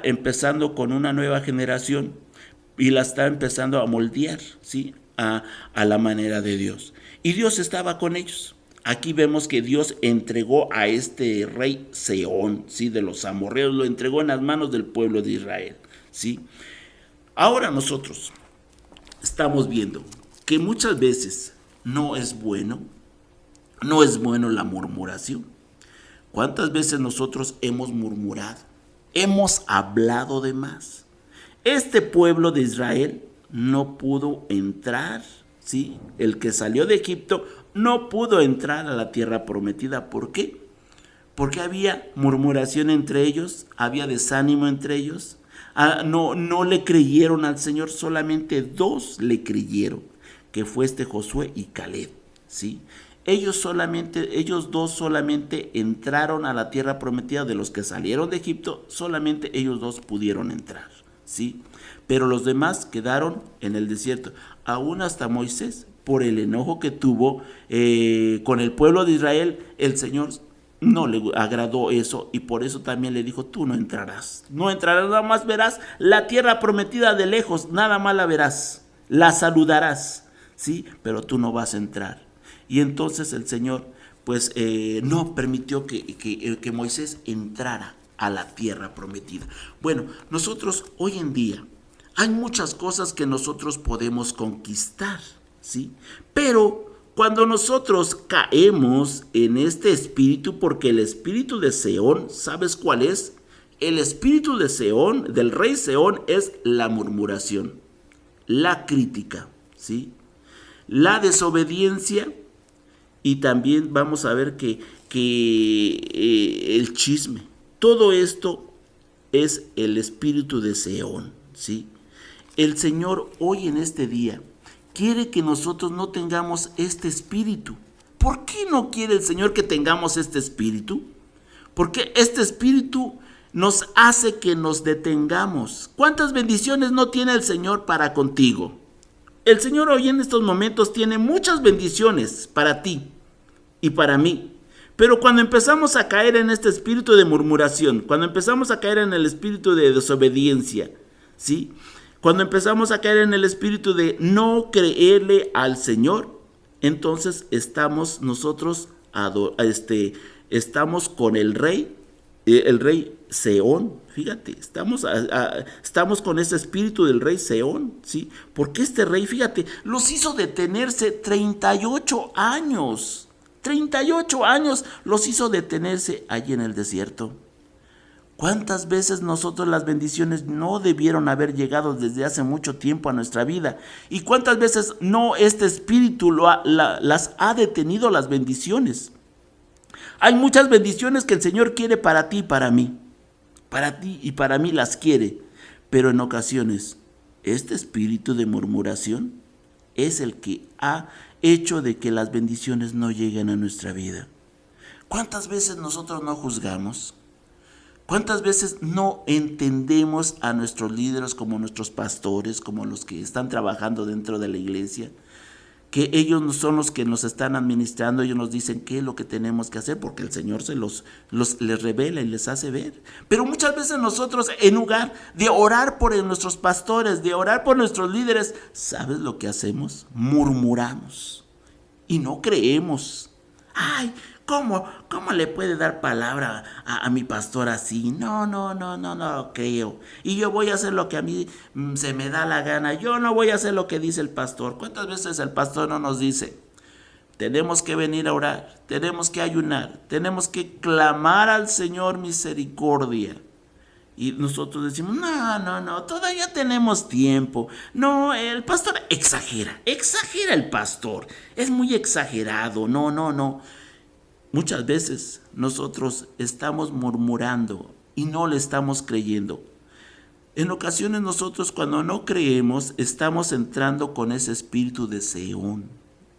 empezando con una nueva generación y la está empezando a moldear, ¿sí?, a la manera de Dios. Y Dios estaba con ellos. Aquí vemos que Dios entregó a este rey Sehón, ¿sí?, de los amorreos, lo entregó en las manos del pueblo de Israel, ¿sí? Ahora nosotros estamos viendo que muchas veces no es bueno la murmuración. ¿Cuántas veces nosotros hemos murmurado? Hemos hablado de más. Este pueblo de Israel no pudo entrar, ¿sí? El que salió de Egipto no pudo entrar a la tierra prometida. ¿Por qué? Porque había murmuración entre ellos, había desánimo entre ellos. No le creyeron al Señor, solamente dos le creyeron, que fue Josué y Caleb, ¿sí? Ellos dos solamente entraron a la tierra prometida. De los que salieron de Egipto, solamente ellos dos pudieron entrar, ¿sí? Pero los demás quedaron en el desierto. Aún hasta Moisés, por el enojo que tuvo con el pueblo de Israel, el Señor no le agradó eso y por eso también le dijo: tú no entrarás, nada más verás la tierra prometida de lejos, nada más la verás, la saludarás, ¿sí? Pero tú no vas a entrar. Y entonces el Señor pues no permitió que Moisés entrara a la tierra prometida. Bueno, nosotros hoy en día hay muchas cosas que nosotros podemos conquistar, ¿sí? Pero cuando nosotros caemos en este espíritu, porque el espíritu de Sehón, ¿sabes cuál es? El espíritu de Sehón, del rey Sehón, es la murmuración, la crítica, ¿sí?, la desobediencia, y también vamos a ver que el chisme. Todo esto es el espíritu de Sehón, ¿sí? El Señor hoy en este día quiere que nosotros no tengamos este espíritu. ¿Por qué no quiere el Señor que tengamos este espíritu? Porque este espíritu nos hace que nos detengamos. ¿Cuántas bendiciones no tiene el Señor para contigo? El Señor hoy en estos momentos tiene muchas bendiciones para ti y para mí. Pero cuando empezamos a caer en este espíritu de murmuración, cuando empezamos a caer en el espíritu de desobediencia, ¿sí?, cuando empezamos a caer en el espíritu de no creerle al Señor, entonces estamos nosotros estamos con el rey Sehón. Fíjate, estamos con ese espíritu del rey Sehón, ¿sí? Porque este rey, fíjate, los hizo detenerse 38 años. 38 años los hizo detenerse allí en el desierto. ¿Cuántas veces nosotros las bendiciones no debieron haber llegado desde hace mucho tiempo a nuestra vida? ¿Y cuántas veces no este espíritu las ha detenido las bendiciones? Hay muchas bendiciones que el Señor quiere para ti y para mí. Para ti y para mí las quiere. Pero en ocasiones, este espíritu de murmuración es el que ha hecho de que las bendiciones no lleguen a nuestra vida. ¿Cuántas veces nosotros no juzgamos? ¿Cuántas veces no entendemos a nuestros líderes como nuestros pastores, como los que están trabajando dentro de la iglesia? Que ellos no son los que nos están administrando, ellos nos dicen qué es lo que tenemos que hacer, porque el Señor les revela y les hace ver. Pero muchas veces nosotros, en lugar de orar por nuestros pastores, de orar por nuestros líderes, ¿sabes lo que hacemos? Murmuramos y no creemos. Ay, ¿cómo le puede dar palabra a mi pastor así? No creo. Y yo voy a hacer lo que a mí se me da la gana. Yo no voy a hacer lo que dice el pastor. ¿Cuántas veces el pastor no nos dice? Tenemos que venir a orar, tenemos que ayunar, tenemos que clamar al Señor misericordia. Y nosotros decimos, no, todavía tenemos tiempo. No, el pastor exagera el pastor. Es muy exagerado, no. Muchas veces nosotros estamos murmurando y no le estamos creyendo. En ocasiones nosotros cuando no creemos estamos entrando con ese espíritu de Seón,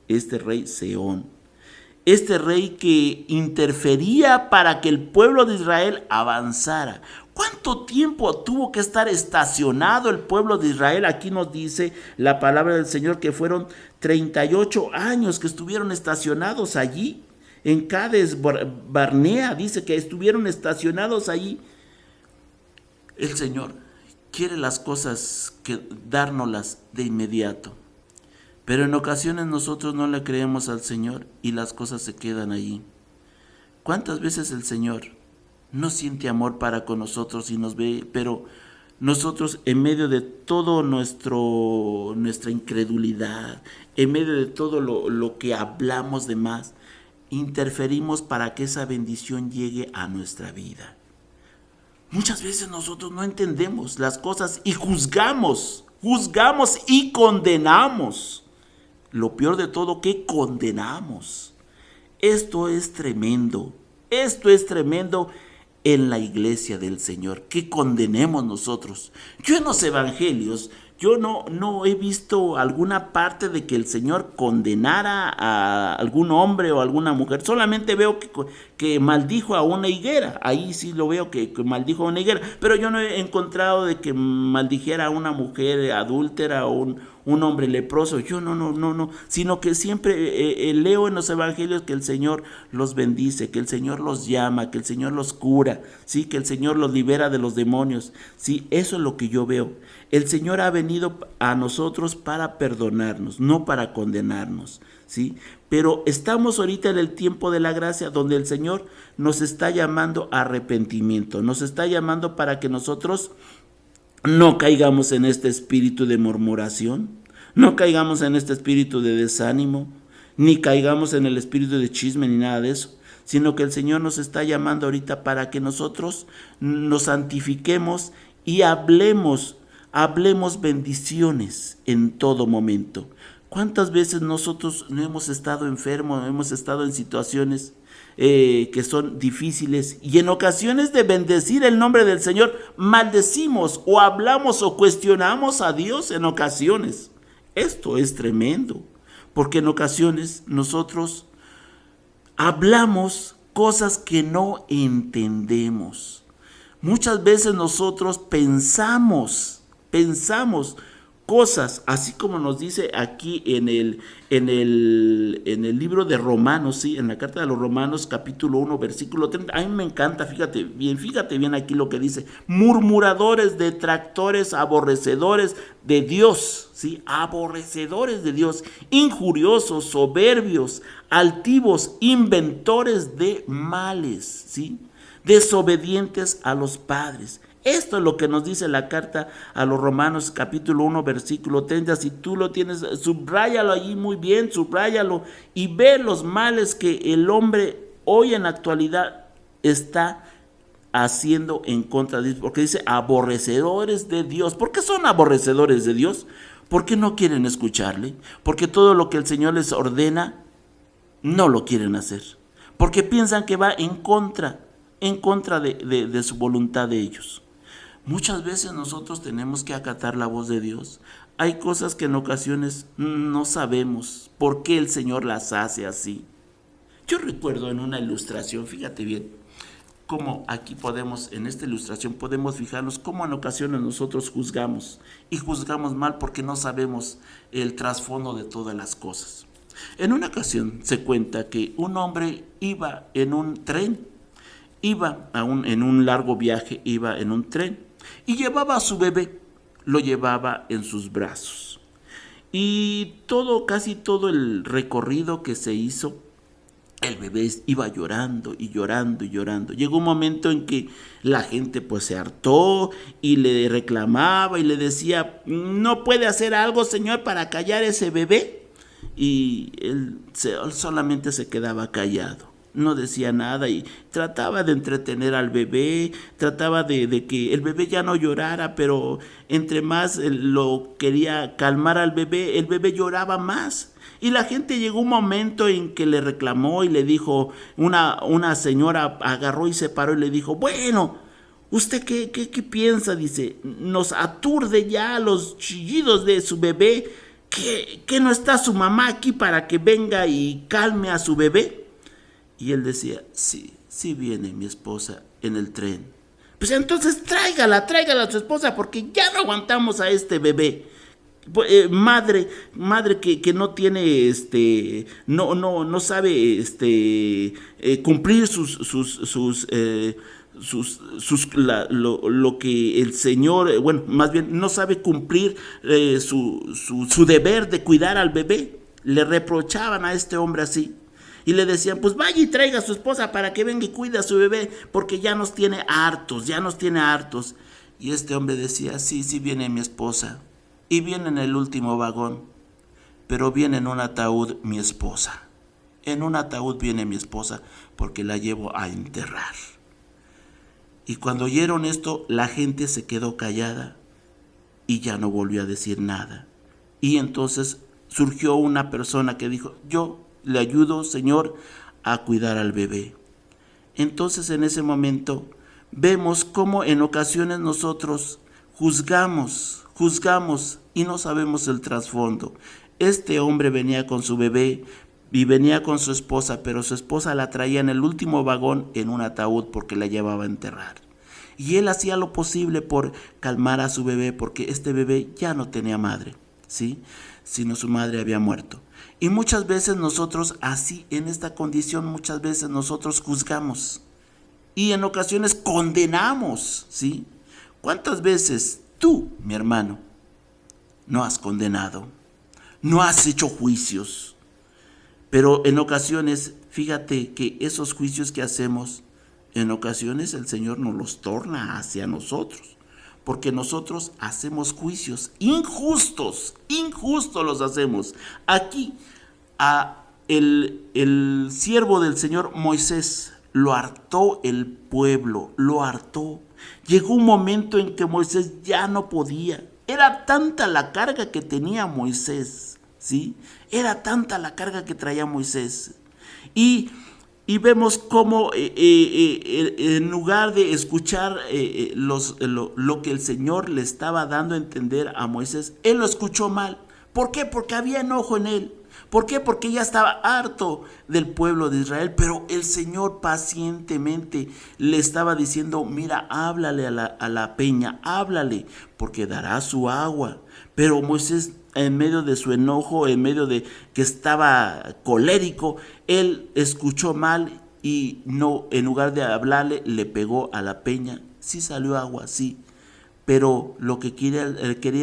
este rey Seón. Este rey que interfería para que el pueblo de Israel avanzara. ¿Cuánto tiempo tuvo que estar estacionado el pueblo de Israel? Aquí nos dice la palabra del Señor que fueron 38 años que estuvieron estacionados allí. En Cades Barnea dice que estuvieron estacionados allí. El Señor quiere las cosas dárnoslas de inmediato. Pero en ocasiones nosotros no le creemos al Señor y las cosas se quedan allí. ¿Cuántas veces el Señor no siente amor para con nosotros y nos ve, pero nosotros en medio de todo nuestra incredulidad, en medio de todo lo que hablamos de más, interferimos para que esa bendición llegue a nuestra vida? Muchas veces nosotros no entendemos las cosas y juzgamos y condenamos. Lo peor de todo, que condenamos. Esto es tremendo en la iglesia del Señor, que condenemos nosotros. Yo en los evangelios, yo no he visto alguna parte de que el Señor condenara a algún hombre o alguna mujer. Solamente veo que maldijo a una higuera. Ahí sí lo veo que maldijo a una higuera. Pero yo no he encontrado de que maldijera a una mujer adúltera o un hombre leproso. Yo no. Sino que siempre leo en los evangelios que el Señor los bendice, que el Señor los llama, que el Señor los cura, ¿sí? Que el Señor los libera de los demonios. Sí, eso es lo que yo veo. El Señor ha venido a nosotros para perdonarnos, no para condenarnos, ¿sí? Pero estamos ahorita en el tiempo de la gracia donde el Señor nos está llamando a arrepentimiento, nos está llamando para que nosotros no caigamos en este espíritu de murmuración, no caigamos en este espíritu de desánimo, ni caigamos en el espíritu de chisme ni nada de eso, sino que el Señor nos está llamando ahorita para que nosotros nos santifiquemos y hablemos bendiciones en todo momento. ¿Cuántas veces nosotros no hemos estado enfermos, hemos estado en situaciones que son difíciles y en ocasiones de bendecir el nombre del Señor maldecimos o hablamos o cuestionamos a Dios en ocasiones? Esto es tremendo, porque en ocasiones nosotros hablamos cosas que no entendemos. Muchas veces nosotros pensamos cosas, así como nos dice aquí en el libro de Romanos, ¿sí? En la carta de los Romanos, capítulo 1, versículo 30. A mí me encanta, fíjate bien aquí lo que dice: murmuradores, detractores, aborrecedores de Dios, ¿sí? Aborrecedores de Dios, injuriosos, soberbios, altivos, inventores de males, ¿sí? Desobedientes a los padres. Esto es lo que nos dice la carta a los Romanos, capítulo 1, versículo 30. Si tú lo tienes, subráyalo allí muy bien, subráyalo y ve los males que el hombre hoy en la actualidad está haciendo en contra de Dios, porque dice aborrecedores de Dios. ¿Por qué son aborrecedores de Dios? Porque no quieren escucharle, porque todo lo que el Señor les ordena no lo quieren hacer, porque piensan que va en contra de su voluntad de ellos. Muchas veces nosotros tenemos que acatar la voz de Dios. Hay cosas que en ocasiones no sabemos por qué el Señor las hace así. Yo recuerdo en una ilustración, fíjate bien, cómo aquí en esta ilustración podemos fijarnos cómo en ocasiones nosotros juzgamos, y juzgamos mal porque no sabemos el trasfondo de todas las cosas. En una ocasión se cuenta que un hombre iba en un tren, en un largo viaje, iba en un tren, y llevaba a su bebé, lo llevaba en sus brazos. Y casi todo el recorrido que se hizo, el bebé iba llorando y llorando y llorando. Llegó un momento en que la gente pues se hartó y le reclamaba y le decía, ¿no puede hacer algo, señor, para callar ese bebé? Y él solamente se quedaba callado, no decía nada y trataba de entretener al bebé, trataba de que el bebé ya no llorara, pero entre más lo quería calmar al bebé, el bebé lloraba más. Y la gente llegó un momento en que le reclamó y le dijo, una señora agarró y se paró y le dijo, bueno, ¿usted qué piensa? Dice, nos aturde ya los chillidos de su bebé, que no está su mamá aquí para que venga y calme a su bebé. Y él decía, sí viene mi esposa en el tren. Pues entonces tráigala a su esposa porque ya no aguantamos a este bebé. Madre que no tiene no sabe cumplir lo que el Señor, bueno, más bien no sabe cumplir su deber de cuidar al bebé. Le reprochaban a este hombre así y le decían, pues vaya y traiga a su esposa para que venga y cuide a su bebé porque ya nos tiene hartos. Y este hombre decía, sí viene mi esposa. Y viene en el último vagón, pero viene en un ataúd mi esposa. En un ataúd viene mi esposa porque la llevo a enterrar. Y cuando oyeron esto, la gente se quedó callada y ya no volvió a decir nada. Y entonces surgió una persona que dijo, yo le ayudo, Señor, a cuidar al bebé. Entonces en ese momento vemos cómo en ocasiones nosotros juzgamos y no sabemos el trasfondo. Este hombre venía con su bebé y venía con su esposa, pero su esposa la traía en el último vagón en un ataúd porque la llevaba a enterrar. Y él hacía lo posible por calmar a su bebé porque este bebé ya no tenía madre, ¿sí? Sino su madre había muerto. Y muchas veces nosotros así, en esta condición, muchas veces nosotros juzgamos y en ocasiones condenamos, ¿sí? ¿Cuántas veces tú, mi hermano, no has condenado, no has hecho juicios? Pero en ocasiones, fíjate que esos juicios que hacemos, en ocasiones el Señor nos los torna hacia nosotros, porque nosotros hacemos juicios injustos los hacemos. Aquí, el siervo del Señor Moisés, lo hartó el pueblo, lo hartó. Llegó un momento en que Moisés ya no podía. Era tanta la carga que tenía Moisés, ¿sí? Era tanta la carga que traía Moisés. Y vemos cómo en lugar de escuchar lo que el Señor le estaba dando a entender a Moisés, él lo escuchó mal. ¿Por qué? Porque había enojo en él. ¿Por qué? Porque ya estaba harto del pueblo de Israel, pero el Señor pacientemente le estaba diciendo, mira, háblale a la peña, háblale, porque dará su agua. Pero Moisés, en medio de su enojo, en medio de que estaba colérico, él escuchó mal y no, en lugar de hablarle, le pegó a la peña. Sí salió agua, sí. Pero lo que quería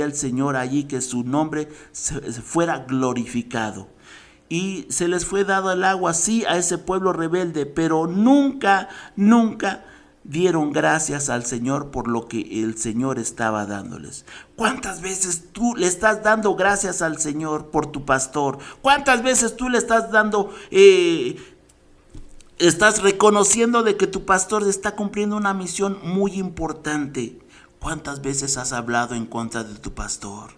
el Señor allí, que su nombre fuera glorificado. Y se les fue dado el agua, sí, a ese pueblo rebelde, pero nunca dieron gracias al Señor por lo que el Señor estaba dándoles. ¿Cuántas veces tú le estás dando gracias al Señor por tu pastor? ¿Cuántas veces tú le estás dando estás reconociendo de que tu pastor está cumpliendo una misión muy importante. ¿Cuántas veces has hablado en contra de tu pastor?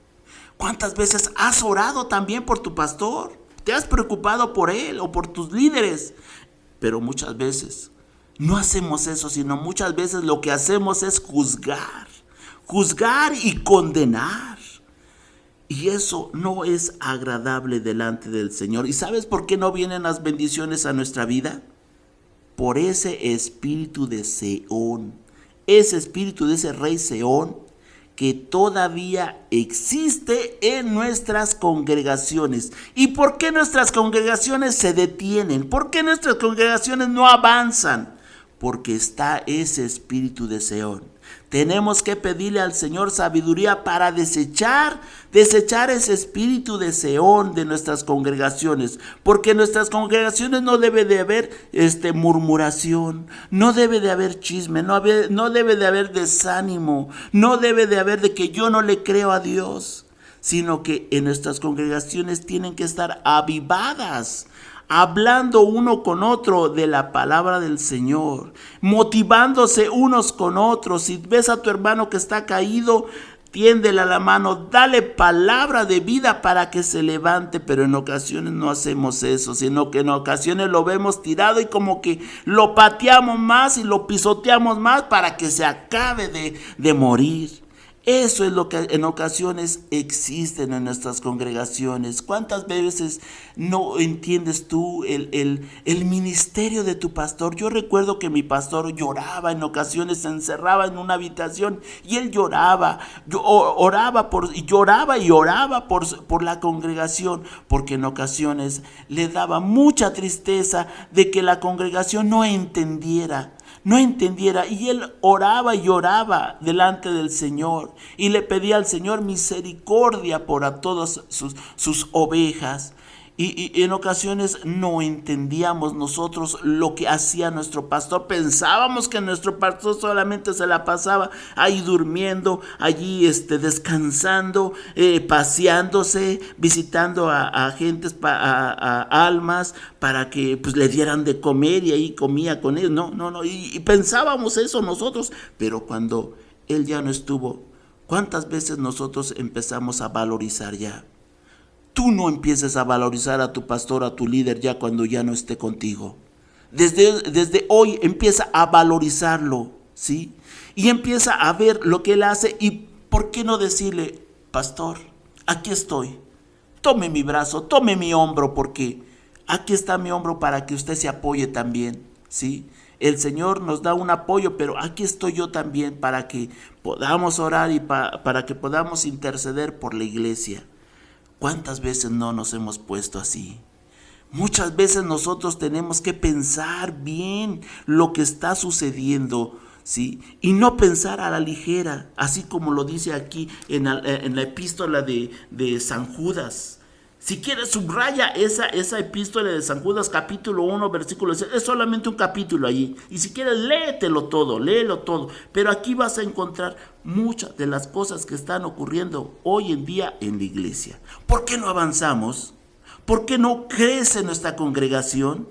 ¿Cuántas veces has orado también por tu pastor? ¿Te has preocupado por él o por tus líderes? Pero muchas veces no hacemos eso, sino muchas veces lo que hacemos es juzgar y condenar. Y eso no es agradable delante del Señor. ¿Y sabes por qué no vienen las bendiciones a nuestra vida? Por ese espíritu de Seón, ese espíritu de ese rey Seón que todavía existe en nuestras congregaciones. ¿Y por qué nuestras congregaciones se detienen? ¿Por qué nuestras congregaciones no avanzan? Porque está ese espíritu de Seón. Tenemos que pedirle al Señor sabiduría para desechar ese espíritu de Seón de nuestras congregaciones, porque en nuestras congregaciones no debe de haber murmuración, no debe de haber chisme, no debe de haber desánimo, no debe de haber de que yo no le creo a Dios, sino que en nuestras congregaciones tienen que estar avivadas, hablando uno con otro de la palabra del Señor, motivándose unos con otros. Si ves a tu hermano que está caído, tiéndele la mano, dale palabra de vida para que se levante. Pero en ocasiones no hacemos eso, sino que en ocasiones lo vemos tirado y como que lo pateamos más y lo pisoteamos más para que se acabe de morir. Eso es lo que en ocasiones existen en nuestras congregaciones. ¿Cuántas veces no entiendes tú el ministerio de tu pastor? Yo recuerdo que mi pastor lloraba en ocasiones, se encerraba en una habitación y él lloraba. Oraba por la congregación, porque en ocasiones le daba mucha tristeza de que la congregación no entendiera, y él oraba y lloraba delante del Señor y le pedía al Señor misericordia por a todas sus ovejas. Y en ocasiones no entendíamos nosotros lo que hacía nuestro pastor. Pensábamos que nuestro pastor solamente se la pasaba ahí durmiendo, allí descansando, paseándose, visitando a gentes, a almas, para que pues le dieran de comer, y ahí comía con ellos. No, y pensábamos eso nosotros. Pero cuando él ya no estuvo, ¿cuántas veces nosotros empezamos a valorizar ya? Tú no empieces a valorizar a tu pastor, a tu líder, ya cuando ya no esté contigo. Desde hoy empieza a valorizarlo, ¿sí? Y empieza a ver lo que él hace. Y ¿por qué no decirle: pastor, aquí estoy, tome mi brazo, tome mi hombro, porque aquí está mi hombro para que usted se apoye también, ¿sí? El Señor nos da un apoyo, pero aquí estoy yo también para que podamos orar y para que podamos interceder por la iglesia. ¿Cuántas veces no nos hemos puesto así? Muchas veces nosotros tenemos que pensar bien lo que está sucediendo, ¿sí? Y no pensar a la ligera, así como lo dice aquí en la epístola de San Judas. Si quieres, subraya esa epístola de San Judas, capítulo 1, versículo 6. Es solamente un capítulo allí. Y si quieres, léelo todo. Pero aquí vas a encontrar muchas de las cosas que están ocurriendo hoy en día en la iglesia. ¿Por qué no avanzamos? ¿Por qué no crece nuestra congregación?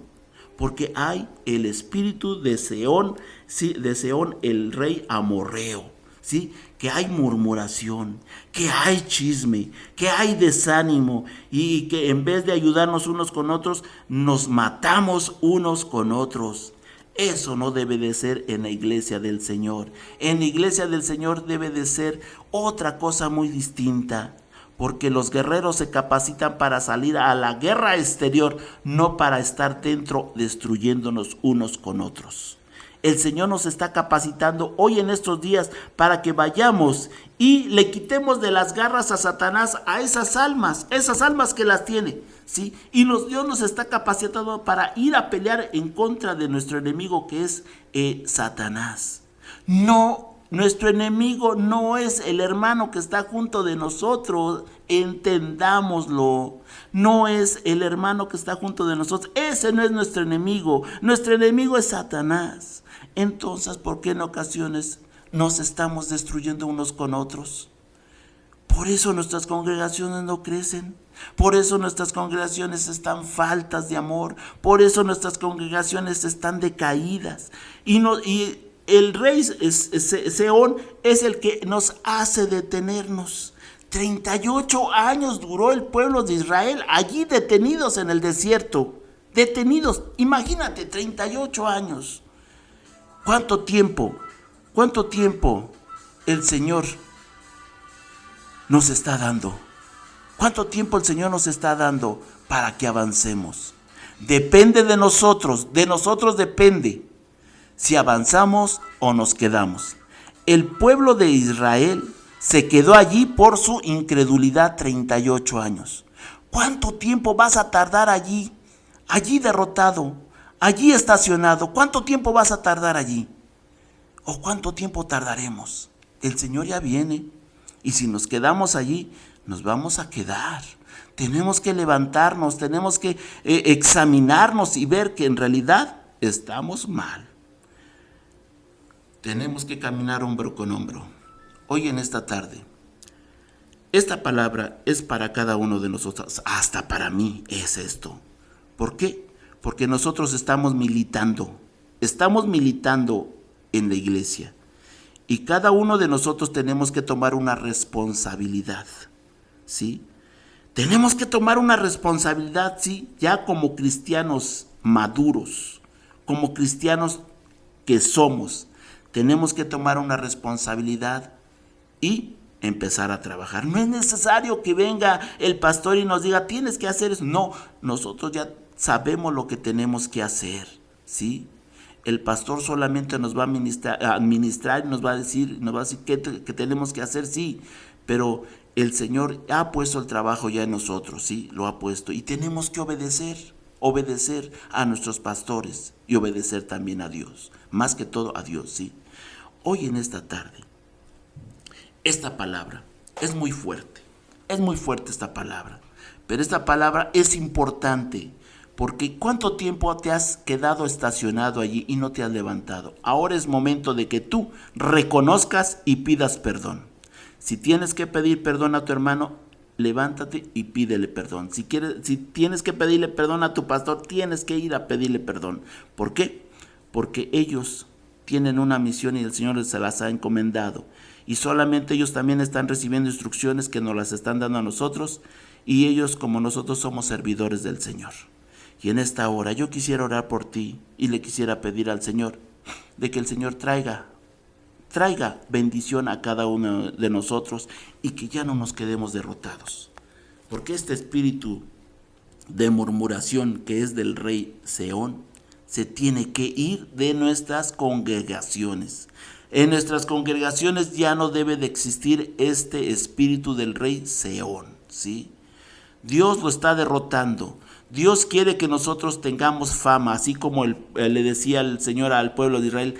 Porque hay el espíritu de Seón, ¿sí? De Seón, el rey amorreo, ¿sí? Que hay murmuración, que hay chisme, que hay desánimo, y que en vez de ayudarnos unos con otros, nos matamos unos con otros. Eso no debe de ser en la iglesia del Señor. En la iglesia del Señor debe de ser otra cosa muy distinta, porque los guerreros se capacitan para salir a la guerra exterior, no para estar dentro destruyéndonos unos con otros. El Señor nos está capacitando hoy en estos días para que vayamos y le quitemos de las garras a Satanás a esas almas que las tiene, ¿sí? Y Dios nos está capacitando para ir a pelear en contra de nuestro enemigo, que es Satanás. No, nuestro enemigo no es el hermano que está junto de nosotros, entendámoslo. No es el hermano que está junto de nosotros, ese no es nuestro enemigo es Satanás. Entonces, ¿por qué en ocasiones nos estamos destruyendo unos con otros? Por eso nuestras congregaciones no crecen, Por eso nuestras congregaciones están faltas de amor. Por eso nuestras congregaciones están decaídas. Y el rey Sehón es el que nos hace detenernos. 38 años duró el pueblo de Israel allí detenidos en el desierto. Detenidos, imagínate, 38 años. ¿Cuánto tiempo el Señor nos está dando? ¿Cuánto tiempo el Señor nos está dando para que avancemos? Depende de nosotros depende si avanzamos o nos quedamos. El pueblo de Israel se quedó allí por su incredulidad 38 años. ¿Cuánto tiempo vas a tardar allí derrotado, allí estacionado? ¿Cuánto tiempo vas a tardar allí? ¿O cuánto tiempo tardaremos? El Señor ya viene, y si nos quedamos allí, nos vamos a quedar. Tenemos que levantarnos, tenemos que examinarnos y ver que en realidad estamos mal. Tenemos que caminar hombro con hombro. Hoy en esta tarde, esta palabra es para cada uno de nosotros, hasta para mí es esto. ¿Por qué? Porque nosotros estamos militando en la iglesia, y cada uno de nosotros tenemos que tomar una responsabilidad, ¿sí? Tenemos que tomar una responsabilidad, ¿sí? Ya como cristianos maduros, como cristianos que somos, tenemos que tomar una responsabilidad y empezar a trabajar. No es necesario que venga el pastor y nos diga, tienes que hacer eso. No, nosotros ya sabemos lo que tenemos que hacer, ¿sí? El pastor solamente nos va a administrar y nos va a decir qué tenemos que hacer, sí, pero el Señor ha puesto el trabajo ya en nosotros, sí, lo ha puesto, y tenemos que obedecer a nuestros pastores y obedecer también a Dios, más que todo a Dios, sí. Hoy en esta tarde, esta palabra es muy fuerte esta palabra, pero esta palabra es importante. Porque ¿cuánto tiempo te has quedado estacionado allí y no te has levantado? Ahora es momento de que tú reconozcas y pidas perdón. Si tienes que pedir perdón a tu hermano, levántate y pídele perdón. Si tienes que pedirle perdón a tu pastor, tienes que ir a pedirle perdón. ¿Por qué? Porque ellos tienen una misión y el Señor se las ha encomendado. Y solamente ellos también están recibiendo instrucciones que nos las están dando a nosotros. Y ellos, como nosotros, somos servidores del Señor. Y en esta hora yo quisiera orar por ti y le quisiera pedir al Señor de que el Señor traiga bendición a cada uno de nosotros y que ya no nos quedemos derrotados. Porque este espíritu de murmuración que es del rey Sehón se tiene que ir de nuestras congregaciones. En nuestras congregaciones ya no debe de existir este espíritu del rey Sehón, ¿sí? Dios lo está derrotando. Dios quiere que nosotros tengamos fama, así como le decía el Señor al pueblo de Israel,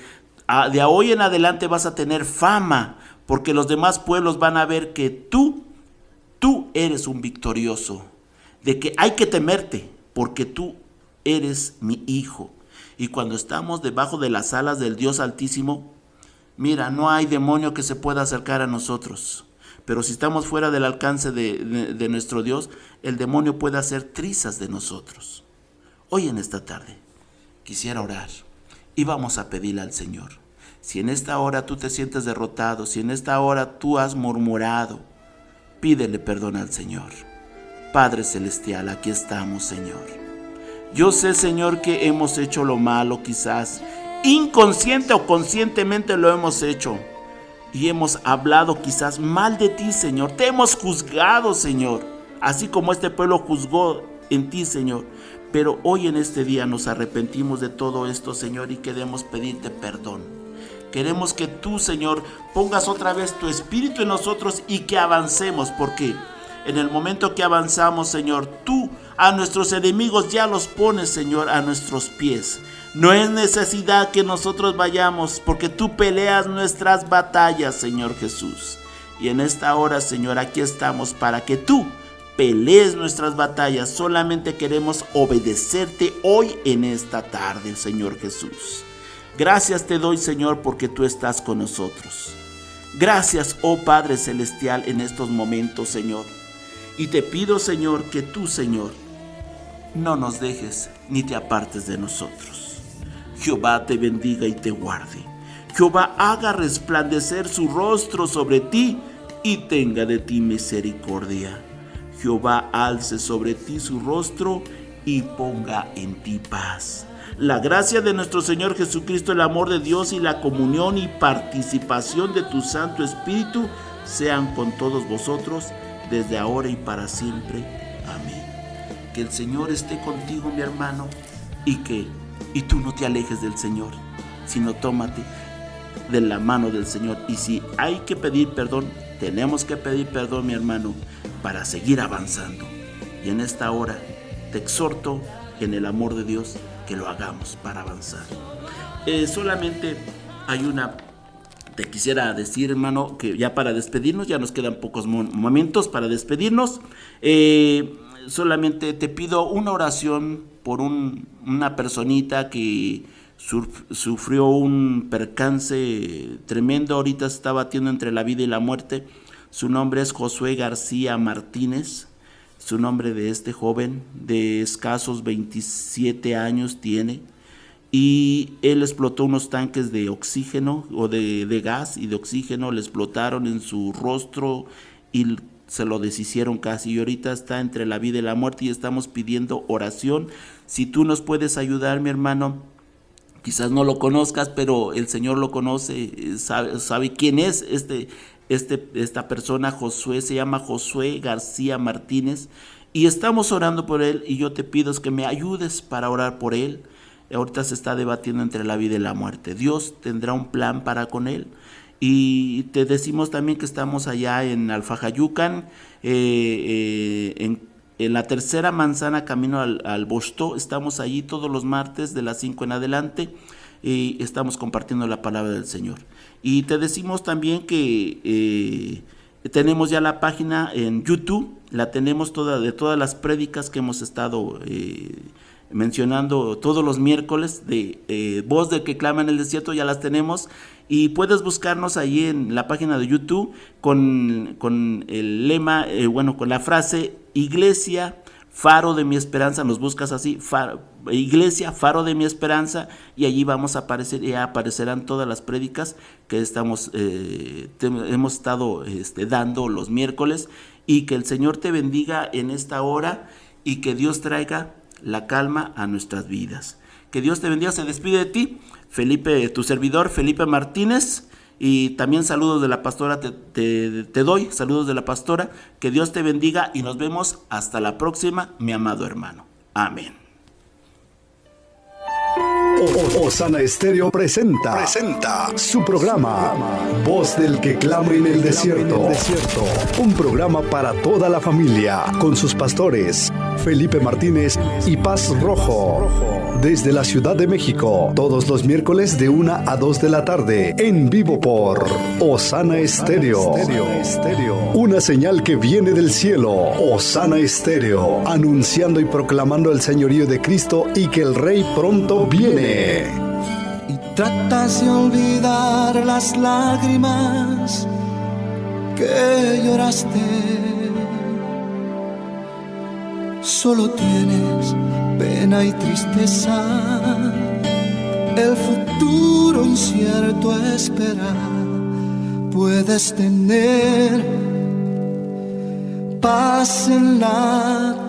de hoy en adelante vas a tener fama, porque los demás pueblos van a ver que tú eres un victorioso, de que hay que temerte, porque tú eres mi hijo. Y cuando estamos debajo de las alas del Dios Altísimo, mira, no hay demonio que se pueda acercar a nosotros. Pero si estamos fuera del alcance de nuestro Dios, el demonio puede hacer trizas de nosotros. Hoy en esta tarde quisiera orar y vamos a pedirle al Señor. Si en esta hora tú te sientes derrotado, si en esta hora tú has murmurado, pídele perdón al Señor. Padre Celestial, aquí estamos, Señor. Yo sé, Señor, que hemos hecho lo malo, quizás inconsciente o conscientemente lo hemos hecho. Y hemos hablado quizás mal de ti, Señor. Te hemos juzgado, Señor. Así como este pueblo juzgó en ti, Señor. Pero hoy en este día nos arrepentimos de todo esto, Señor, y queremos pedirte perdón. Queremos que tú, Señor, pongas otra vez tu espíritu en nosotros y que avancemos. Porque en el momento que avanzamos, Señor, tú a nuestros enemigos ya los pones, Señor, a nuestros pies. No es necesidad que nosotros vayamos, porque tú peleas nuestras batallas, Señor Jesús. Y en esta hora, Señor, aquí estamos para que tú pelees nuestras batallas. Solamente queremos obedecerte hoy en esta tarde, Señor Jesús. Gracias te doy, Señor, porque tú estás con nosotros. Gracias, oh Padre Celestial, en estos momentos, Señor. Y te pido, Señor, que tú, Señor, no nos dejes ni te apartes de nosotros. Jehová te bendiga y te guarde. Jehová haga resplandecer su rostro sobre ti y tenga de ti misericordia. Jehová alce sobre ti su rostro y ponga en ti paz. La gracia de nuestro Señor Jesucristo, el amor de Dios y la comunión y participación de tu Santo Espíritu sean con todos vosotros desde ahora y para siempre. Amén. Que el Señor esté contigo, mi hermano, y tú no te alejes del Señor, sino tómate de la mano del Señor. Y si hay que pedir perdón, tenemos que pedir perdón, mi hermano, para seguir avanzando. Y en esta hora te exhorto en el amor de Dios que lo hagamos para avanzar. Solamente te quisiera decir, hermano, que ya para despedirnos, ya nos quedan pocos momentos para despedirnos. Solamente te pido una oración por una personita que sufrió un percance tremendo. Ahorita se está batiendo entre la vida y la muerte. Su nombre es Josué García Martínez. Su nombre de este joven de escasos 27 años tiene. Y él explotó unos tanques de oxígeno o de gas y de oxígeno, le explotaron en su rostro y se lo deshicieron casi. Y ahorita está entre la vida y la muerte y estamos pidiendo oración. Si tú nos puedes ayudar, mi hermano, quizás no lo conozcas, pero el Señor lo conoce, sabe quién es esta persona. Josué, se llama Josué García Martínez, y estamos orando por él, y yo te pido que me ayudes para orar por él. Ahorita se está debatiendo entre la vida y la muerte. Dios tendrá un plan para con él. Y te decimos también que estamos allá en Alfajayucan, en la tercera manzana camino al Bostó. Estamos allí todos los martes de las 5 en adelante y estamos compartiendo la palabra del Señor. Y te decimos también que tenemos ya la página en YouTube, la tenemos de todas las prédicas que hemos estado mencionando todos los miércoles de Voz del que clama en el desierto, ya las tenemos. Y puedes buscarnos ahí en la página de YouTube con el lema, con la frase Iglesia Faro de mi Esperanza. Nos buscas así, Iglesia Faro de mi Esperanza, y allí vamos a aparecer, y aparecerán todas las prédicas que hemos estado dando los miércoles. Y que el Señor te bendiga en esta hora y que Dios traiga la calma a nuestras vidas. Que Dios te bendiga. Se despide de ti Felipe, tu servidor Felipe Martínez, y también saludos de la pastora te doy, saludos de la pastora. Que Dios te bendiga y nos vemos hasta la próxima, mi amado hermano. Amén. Osana Estéreo presenta su programa Voz del que clama en el desierto. Un programa para toda la familia con sus pastores Felipe Martínez y Paz Rojo. Desde la Ciudad de México, todos los miércoles de 1 a 2 de la tarde, en vivo por Osana Estéreo. Una señal que viene del cielo. Osana Estéreo, anunciando y proclamando el señorío de Cristo y que el Rey pronto viene. Y tratas de olvidar las lágrimas que lloraste. Solo tienes pena y tristeza, el futuro incierto espera. Puedes tener paz en la